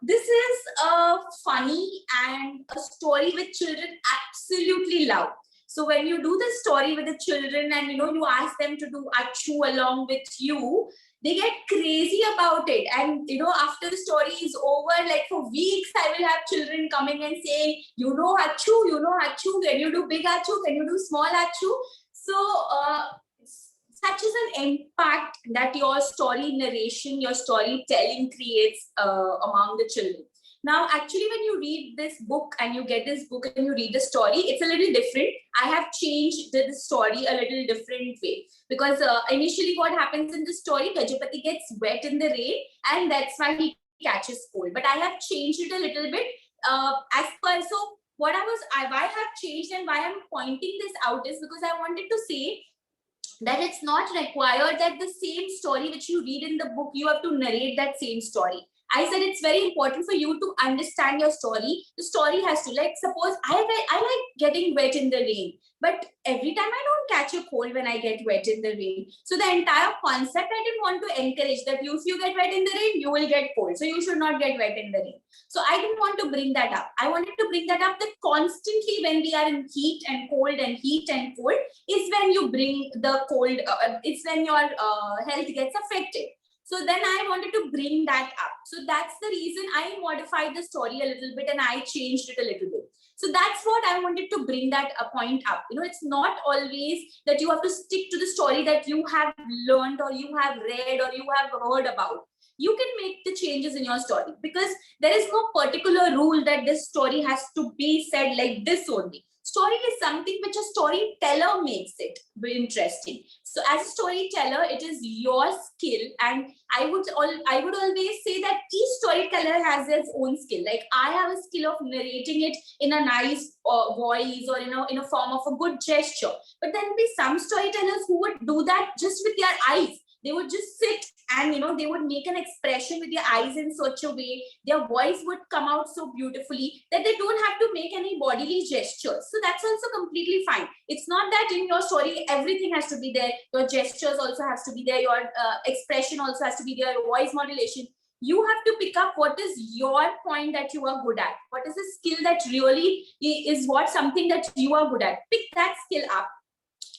B: this is a funny and a story which children absolutely love. So when you do the story with the children and you ask them to do achu along with you, they get crazy about it. And after the story is over, like for weeks, I will have children coming and saying, achu, can you do big achu? Can you do small achu? So such is an impact that your story narration, your storytelling creates among the children. Now, actually, when you read this book and you get this book and you read the story, it's a little different. I have changed the story a little different way, because initially what happens in the story, Gajapati gets wet in the rain and that's why he catches cold. But I have changed it a little bit as per, so why I have changed and why I'm pointing this out is because I wanted to say that it's not required that the same story which you read in the book, you have to narrate that same story. I said it's very important for you to understand your story. The story has to, like, suppose I like getting wet in the rain, but every time I don't catch a cold when I get wet in the rain. So the entire concept, I didn't want to encourage that if you get wet in the rain, you will get cold. So you should not get wet in the rain. So I didn't want to bring that up. I wanted to bring that up that constantly when we are in heat and cold is when you bring the cold, it's when your health gets affected. So then I wanted to bring that up. So that's the reason I modified the story a little bit and I changed it a little bit. So that's what I wanted to bring that point up. It's not always that you have to stick to the story that you have learned or you have read or you have heard about. You can make the changes in your story because there is no particular rule that this story has to be said like this only. Story is something which a storyteller makes it interesting. So as a storyteller, it is your skill, and I would always say that each storyteller has its own skill. Like I have a skill of narrating it in a nice voice or in a form of a good gesture. But there will be some storytellers who would do that just with their eyes. They would just sit and they would make an expression with their eyes in such a way, their voice would come out so beautifully that they don't have to make any bodily gestures. So that's also completely fine. It's not that in your story everything has to be there, your gestures also has to be there, your expression also has to be there, your voice modulation. You have to pick up what is your point that you are good at. What is the skill that really is something that you are good at. Pick that skill up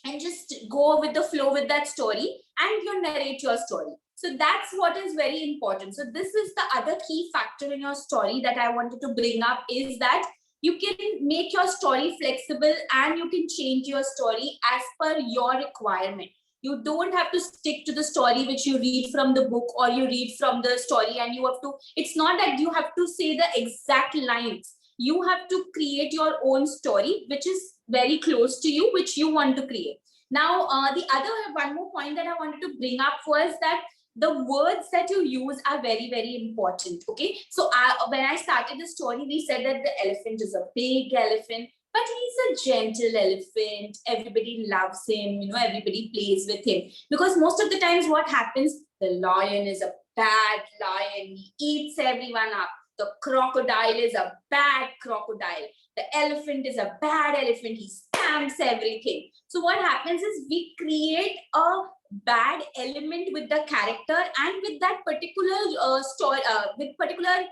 B: and just go with the flow with that story and you narrate your story. So that's what is very important. So this is the other key factor in your story that I wanted to bring up, is that you can make your story flexible and you can change your story as per your requirement. You don't have to stick to the story which you read from the book or you read from the story and you have to, it's not that you have to say the exact lines. You have to create your own story, which is very close to you, which you want to create. Now, one more point that I wanted to bring up was that the words that you use are very, very important. Okay. So when I started the story, we said that the elephant is a big elephant, but he's a gentle elephant. Everybody loves him. Everybody plays with him. Because most of the times what happens, the lion is a bad lion. He eats everyone up. The crocodile is a bad crocodile. The elephant is a bad elephant. He stamps everything. So what happens is we create a bad element with the character and with that particular story, with particular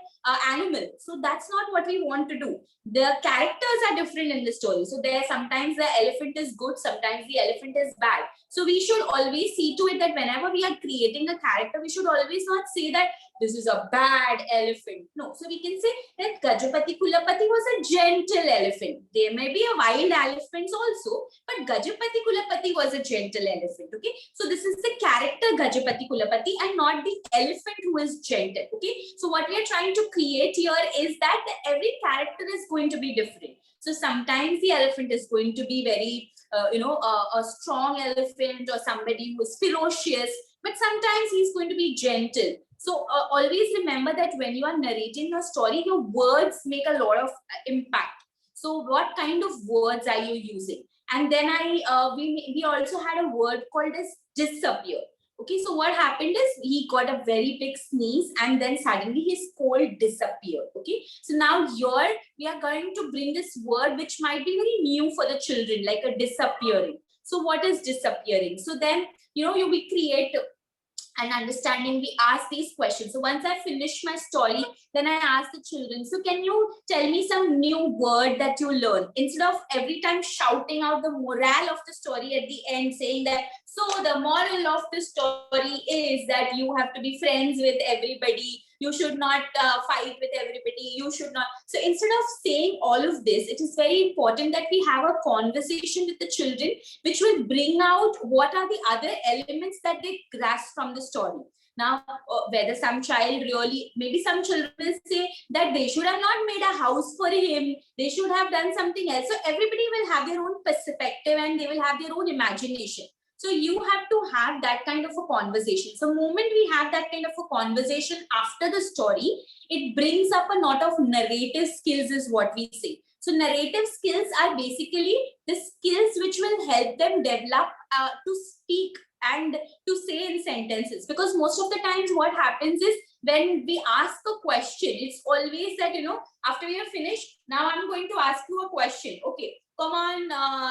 B: animal. So that's not what we want to do. The characters are different in the story. So there sometimes the elephant is good, sometimes the elephant is bad. So we should always see to it that whenever we are creating a character, we should always not say that this is a bad elephant. No. So we can say that Gajapati Kulapati was a gentle elephant. There may be a wild elephants also, but Gajapati Kulapati was a gentle elephant. Okay. So this is the character Gajapati Kulapati and not the elephant who is gentle. Okay. So what we are trying to create here is that every character is going to be different. So sometimes the elephant is going to be very, a strong elephant or somebody who is ferocious, but sometimes he's going to be gentle. So always remember that when you are narrating your story, your words make a lot of impact. So what kind of words are you using? And then we also had a word called as disappear. Okay, so what happened is he got a very big sneeze and then suddenly his cold disappeared. Okay, so now here we are going to bring this word which might be very new for the children, like a disappearing. So what is disappearing? So then, we create and understanding, we ask these questions. So once I finish my story, then I ask the children, so can you tell me some new word that you learn? Instead of every time shouting out the moral of the story at the end, saying that, so the moral of the story is that you have to be friends with everybody, you should not fight with everybody, you should not. So instead of saying all of this, it is very important that we have a conversation with the children, which will bring out what are the other elements that they grasp from the story. Now, whether some child really, maybe some children will say that they should have not made a house for him, they should have done something else. So everybody will have their own perspective and they will have their own imagination. So you have to have that kind of a conversation. So moment we have that kind of a conversation after the story, it brings up a lot of narrative skills is what we say. So narrative skills are basically the skills which will help them develop to speak and to say in sentences. Because most of the times what happens is when we ask a question, it's always that, after we have finished, now I'm going to ask you a question. Okay, come on,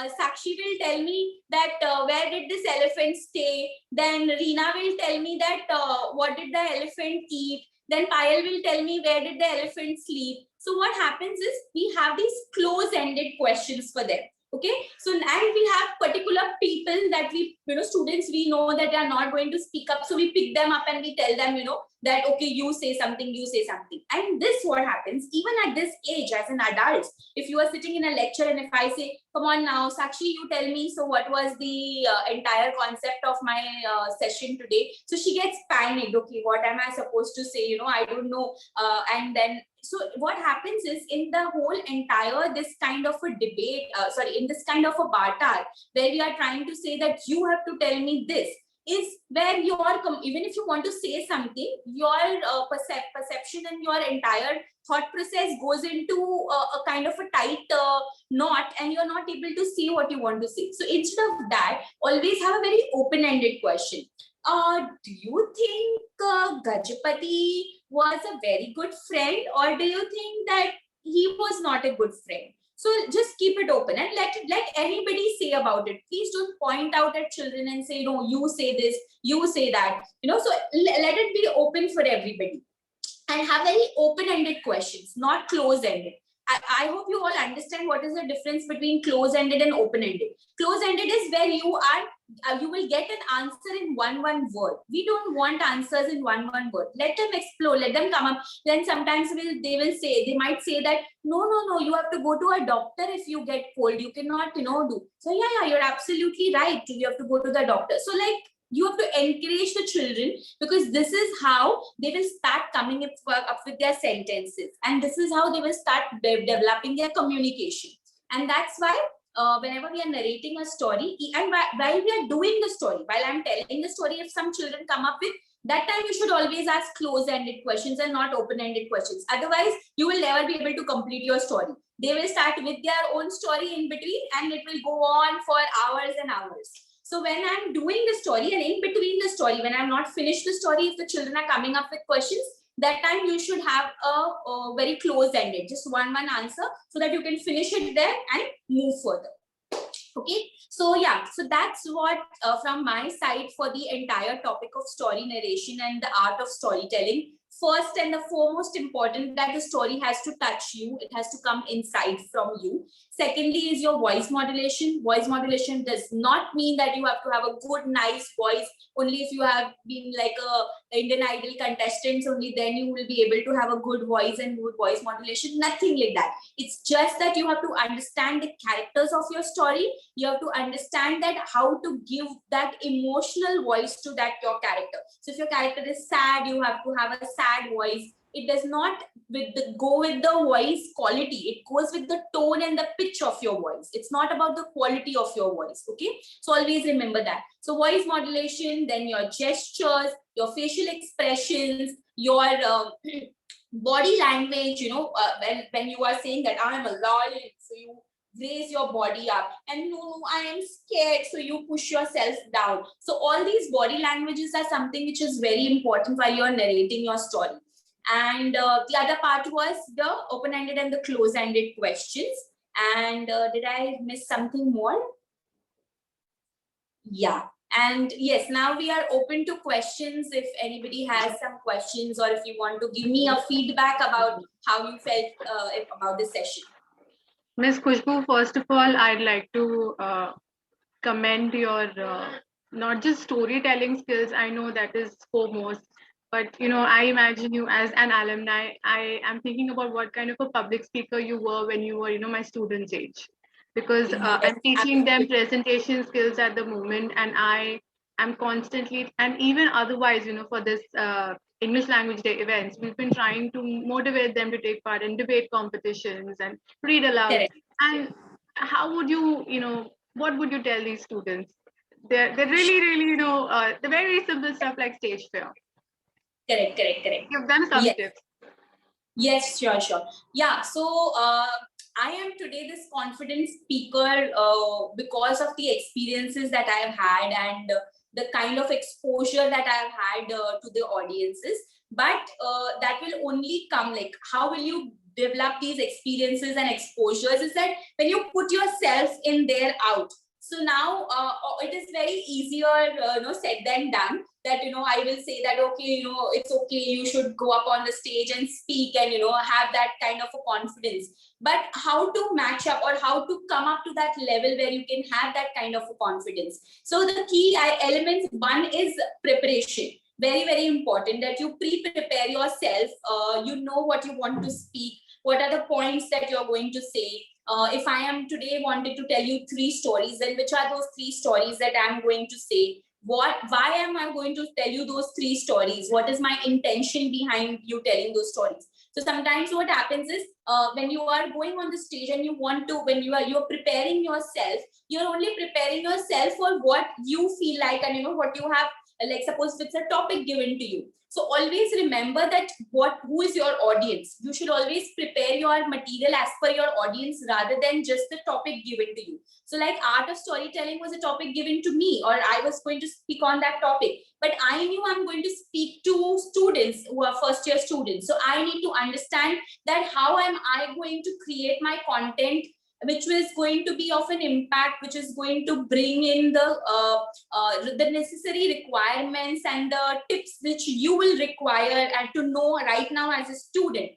B: Sakshi will tell me that where did this elephant stay? Then Reena will tell me that what did the elephant eat? Then Payal will tell me where did the elephant sleep? So what happens is we have these close-ended questions for them. Okay, so and we have particular people that we, students we know that are not going to speak up. So we pick them up and we tell them, that, okay, you say something, you say something. And this what happens, even at this age as an adult, if you are sitting in a lecture and if I say, come on now, Sakshi, you tell me, so what was the entire concept of my session today? So she gets panicked. Okay, what am I supposed to say? I don't know. And then, so what happens is in the whole entire, this kind of a debate, in this kind of a barter, where we are trying to say that you have to tell me this, is where your, even if you want to say something, your perception and your entire thought process goes into a kind of a tight knot, and you're not able to say what you want to say. So instead of that, always have a very open-ended question. Do you think Gajapati was a very good friend, or do you think that he was not a good friend? So just keep it open and let anybody say about it. Please don't point out at children and say, no, you say this, you say that. So let it be open for everybody. And have very open-ended questions, not close-ended. I hope you all understand what is the difference between close-ended and open-ended. Close-ended is where you will get an answer in one word. We don't want answers in one word. Let them explore, let them come up. Then sometimes they might say that, no, you have to go to a doctor if you get cold. You cannot, do. So yeah, you're absolutely right. You have to go to the doctor. So you have to encourage the children, because this is how they will start coming up with their sentences, and this is how they will start developing their communication. And that's why whenever we are narrating a story, and while we are doing the story, while I'm telling the story, if some children come up with, that time you should always ask close-ended questions and not open-ended questions. Otherwise, you will never be able to complete your story. They will start with their own story in between, and it will go on for hours and hours. So when I'm doing the story and in between the story, when I'm not finished the story, if the children are coming up with questions, that time you should have a very close-ended, just one answer, so that you can finish it there and move further. Okay, so yeah, so that's what from my side for the entire topic of story narration and the art of storytelling. First and the foremost important, that the story has to touch you. It has to come inside from you. Secondly is your voice modulation. Voice modulation does not mean that you have to have a good, nice voice. Only if you have been like a Indian Idol contestant, only then you will be able to have a good voice and good voice modulation. Nothing like that. It's just that you have to understand the characters of your story. You have to understand that how to give that emotional voice to that your character. So if your character is sad, you have to have a sad voice. It does not go with the voice quality. It goes with the tone and the pitch of your voice. It's not about the quality of your voice. Okay, so always remember that. So voice modulation, then your gestures, your facial expressions, your body language. When you are saying that I am a lion, so you raise your body up, and no, I am scared, so you push yourself down. So all these body languages are something which is very important while you are narrating your story. And the other part was the open-ended and the close-ended questions. And did I miss something more? Yeah. And yes, now we are open to questions. If anybody has some questions, or if you want to give me a feedback about how you felt about this session.
H: Ms. Khushbu, first of all, I'd like to commend your not just storytelling skills. I know that is foremost, but I imagine you as an alumni. I am thinking about what kind of a public speaker you were when you were, my students' age, because I'm teaching them presentation skills at the moment, and I am constantly, and even otherwise, for this English language day events, we've been trying to motivate them to take part in debate competitions and read aloud.
B: Correct.
H: And how would you, what would you tell these students? They're really, the very simple stuff like stage fear.
B: Correct.
H: You've done some tips.
B: Yes, sure. Yeah, so I am today this confident speaker because of the experiences that I have had and the kind of exposure that I have had to the audiences. But that will only come, like, how will you develop these experiences and exposures is that when you put yourself in there out. So now it is very easier, said than done. That I will say that okay, it's okay. You should go up on the stage and speak and have that kind of a confidence. But how to match up or how to come up to that level where you can have that kind of a confidence? So the key elements, one is preparation. Very, very important that you prepare yourself. You know what you want to speak. What are the points that you're going to say? If I am today wanted to tell you 3 stories, then which are those 3 stories that I'm going to say? Why am I going to tell you those 3 stories? What is my intention behind you telling those stories? So sometimes what happens is when you are going on the stage and when you're preparing yourself, you're only preparing yourself for what you feel like and what you have. Like suppose it's a topic given to you. So always remember that who is your audience. You should always prepare your material as per your audience rather than just the topic given to you. So like art of storytelling was a topic given to me, or I was going to speak on that topic, but I knew I'm going to speak to students who are first year students. So I need to understand that how am I going to create my content which was going to be of an impact, which is going to bring in the necessary requirements and the tips which you will require and to know right now as a student.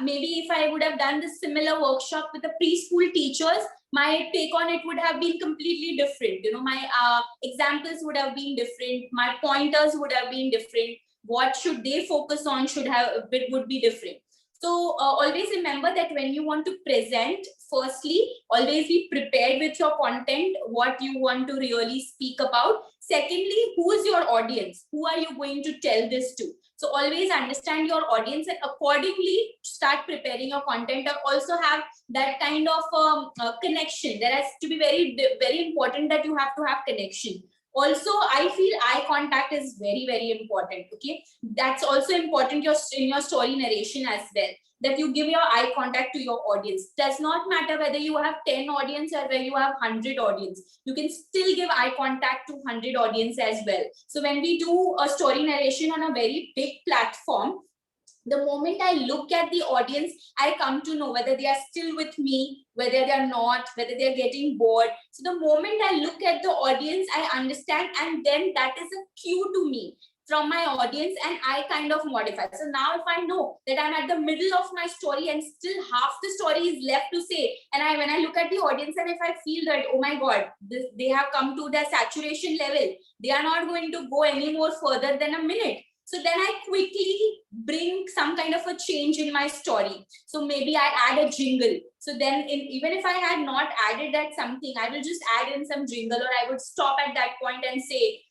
B: Maybe if I would have done this similar workshop with the preschool teachers, my take on it would have been completely different. My examples would have been different. My pointers would have been different. What should they focus on would be different. So always remember that when you want to present, firstly, always be prepared with your content, what you want to really speak about. Secondly, who is your audience? Who are you going to tell this to? So always understand your audience and accordingly start preparing your content, or also have that kind of connection. There has to be very, very important that you have to have connection. Also, I feel eye contact is very, very important. Okay, that's also important in your story narration as well, that you give your eye contact to your audience. Does not matter whether you have 10 audience or whether you have 100 audience. You can still give eye contact to 100 audience as well. So when we do a story narration on a very big platform, the moment I look at the audience, I come to know whether they are still with me, whether they are not, whether they are getting bored. So the moment I look at the audience, I understand, and then that is a cue to me from my audience, and I kind of modify. So now if I know that I'm at the middle of my story and still half the story is left to say, and when I look at the audience and if I feel that, oh my God, they have come to their saturation level, they are not going to go any more further than a minute. So then I quickly bring some kind of a change in my story. So maybe I add a jingle. So then even if I had not added that something, I will just add in some jingle, or I would stop at that point and say,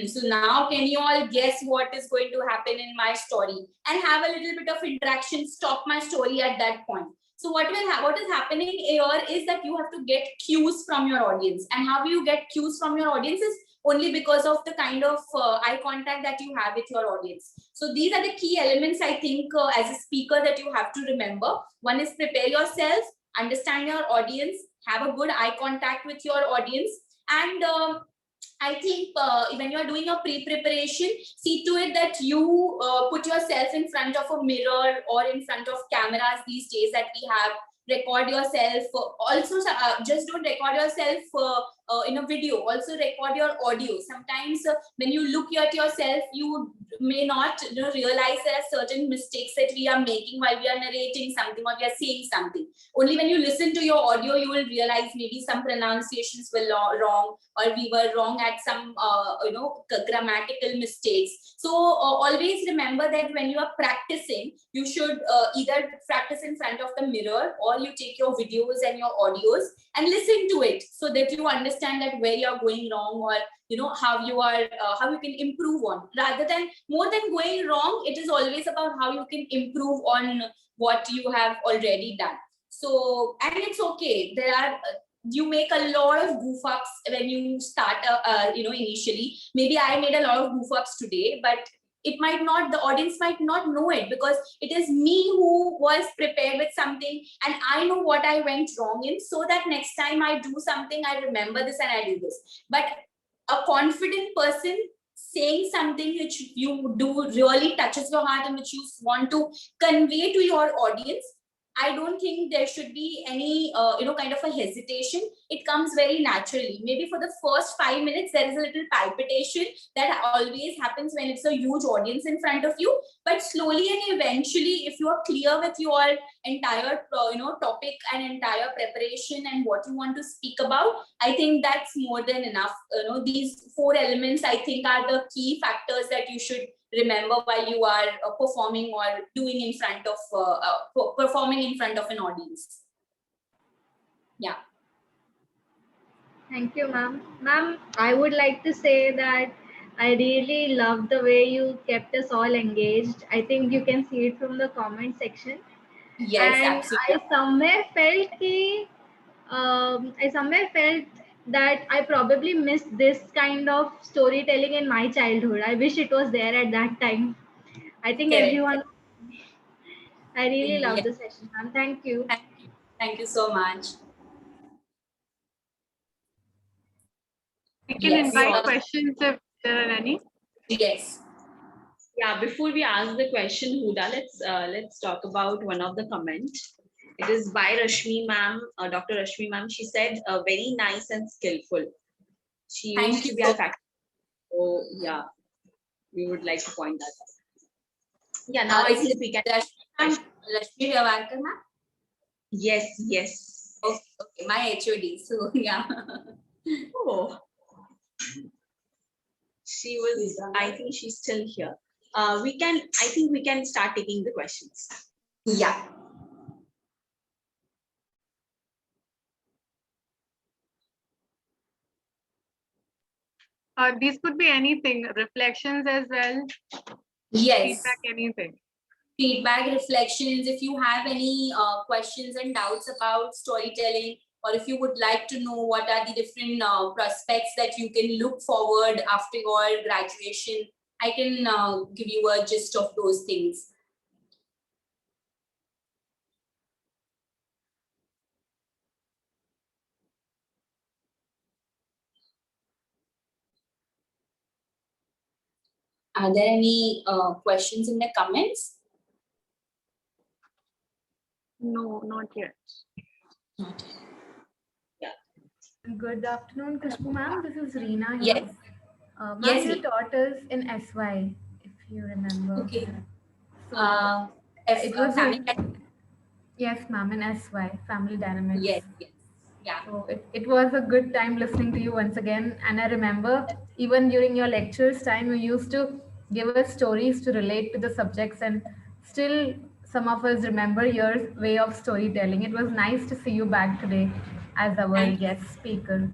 B: so now can you all guess what is going to happen in my story? And have a little bit of interaction, stop my story at that point. So what is happening here is that you have to get cues from your audience. And how you get cues from your audience is only because of the kind of eye contact that you have with your audience. So these are the key elements, I think, as a speaker that you have to remember. One is prepare yourself, understand your audience, have a good eye contact with your audience. And I think when you're doing your pre-preparation, see to it that you put yourself in front of a mirror or in front of cameras these days that we have. Record yourself. Also, just don't record yourself in a video, also record your audio. Sometimes when you look at yourself, you may not realize there are certain mistakes that we are making while we are narrating something or we are saying something. Only when you listen to your audio, you will realize maybe some pronunciations were wrong, or we were wrong at some grammatical mistakes. So always remember that when you are practicing, you should either practice in front of the mirror, or you take your videos and your audios and listen to it, so that you understand that where you are going wrong, or how you are how you can improve on. Rather than, more than going wrong, it is always about how you can improve on what you have already done. So, and it's okay, there are you make a lot of goof ups when you start initially. Maybe I made a lot of goof ups today, but it might not, the audience might not know it, because it is me who was prepared with something, and I know what I went wrong in, so that next time I do something, I remember this and I do this. But a confident person saying something which you do really touches your heart and which you want to convey to your audience, I don't think there should be any kind of a hesitation. It comes very naturally. Maybe for the first 5 minutes, there is a little palpitation that always happens when it's a huge audience in front of you. But slowly and eventually, if you are clear with your entire topic and entire preparation and what you want to speak about, I think that's more than enough. These 4 elements, I think, are the key factors that you should remember while you are performing or doing in front of performing in front of an audience. Yeah.
G: Thank you, ma'am. Ma'am, I would like to say that I really love the way you kept us all engaged. I think you can see it from the comment section.
B: Yes,
G: and
B: absolutely.
G: I somewhere felt that I probably missed this kind of storytelling in my childhood. I wish it was there at that time. I think
B: Correct.
G: everyone. I really love
B: Yeah.
G: the session, ma'am. Thank you.
B: Thank you so much.
H: We can invite questions if there are any.
B: Yes.
I: Yeah, before we ask the question, Huda, let's talk about one of the comments. It is by Rashmi ma'am, Dr. Rashmi ma'am. She said, very nice and skillful. She used to be a faculty. So yeah, we would like to point that out. Yeah, now I think we can.
B: Rashmi Vyavankar ma'am?
I: Yes.
B: Okay, my HOD. So yeah.
I: Oh. She was, I think she's still here. I think we can start taking the questions.
B: Yeah.
H: These could be anything, reflections as well.
B: Yes.
H: Feedback, anything.
B: Feedback, reflections. If you have any questions and doubts about storytelling, or if you would like to know what are the different prospects that you can look forward after your graduation, I can give you a gist of those things. Are there any questions in the comments?
H: No, not yet.
B: Not yet.
J: Yeah. Good afternoon, Khushbu ma'am. This is Reena
B: here.
J: Yes. Ma'am, you taught us in SY, if you remember.
B: Okay.
J: So, it was yes, ma'am, in SY, Family Dynamics.
B: Yes. Yeah.
J: So it was a good time listening to you once again. And I remember even during your lectures time, you used to give us stories to relate to the subjects, and still some of us remember your way of storytelling. It was nice to see you back today as our guest speaker.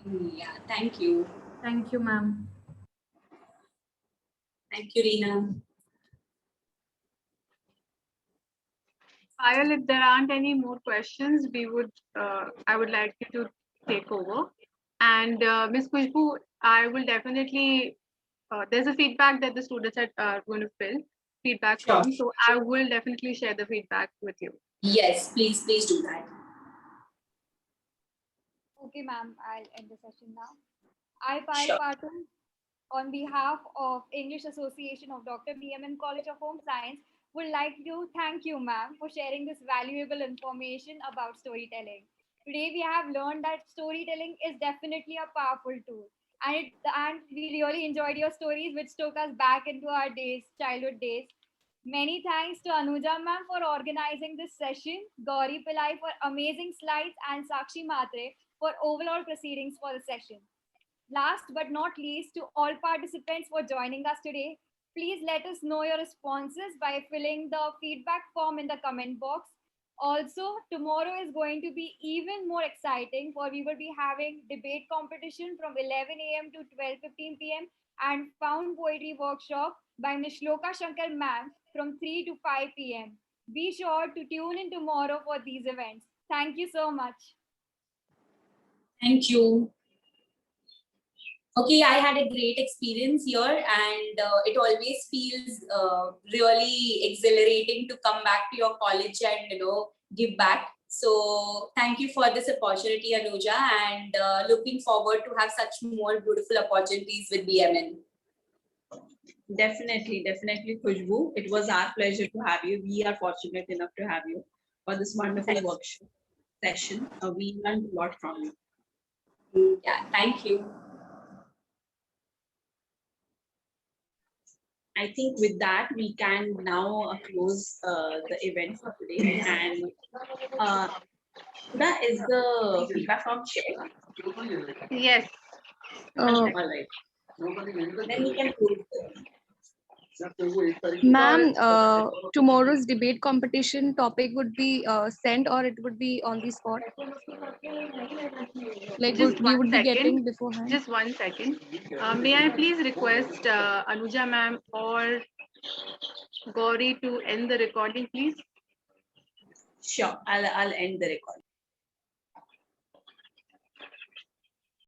B: Yeah, thank you.
J: Thank you, ma'am.
B: Thank you, Reena.
H: Payal, if there aren't any more questions, I would like you to take over. And Ms. Khushbu, I will definitely, there's a feedback that the students are going to fill feedback form. So I will definitely share the feedback with you.
B: Yes, please do that.
A: Okay, ma'am, I'll end the session now. I, Payal Patu, on behalf of English Association of Dr. BMN College of Home Science, would like to thank you, ma'am, for sharing this valuable information about storytelling. Today we have learned that storytelling is definitely a powerful tool. And we really enjoyed your stories, which took us back into our days, childhood days. Many thanks to Anuja ma'am for organizing this session, Gauri Pillai for amazing slides, and Sakshi Matre for overall proceedings for the session. Last but not least, to all participants for joining us today, please let us know your responses by filling the feedback form in the comment box. Also, tomorrow is going to be even more exciting, for we will be having debate competition from 11 a.m. to 12:15 p.m. and found poetry workshop by Ms. Shloka Shankar ma'am from 3 to 5 p.m. Be sure to tune in tomorrow for these events. Thank you so much.
B: Thank you. Okay, I had a great experience here, and it always feels really exhilarating to come back to your college and give back. So thank you for this opportunity, Anuja, and looking forward to have such more beautiful opportunities with BMN.
I: Definitely, Khushbu. It was our pleasure to have you. We are fortunate enough to have you for this wonderful workshop session. We learned a lot from you.
B: Yeah, thank you.
I: I think with that, we can now close the event for today. And that is the feedback from Check.
H: Yes.
I: All right. Then we can close the
K: Ma'am, tomorrow's debate competition topic would be sent, or it would be on the spot? Like we would be getting beforehand?
H: Just 1 second. May I please request Anuja ma'am or Gauri to end the recording, please?
I: Sure, I'll end the recording.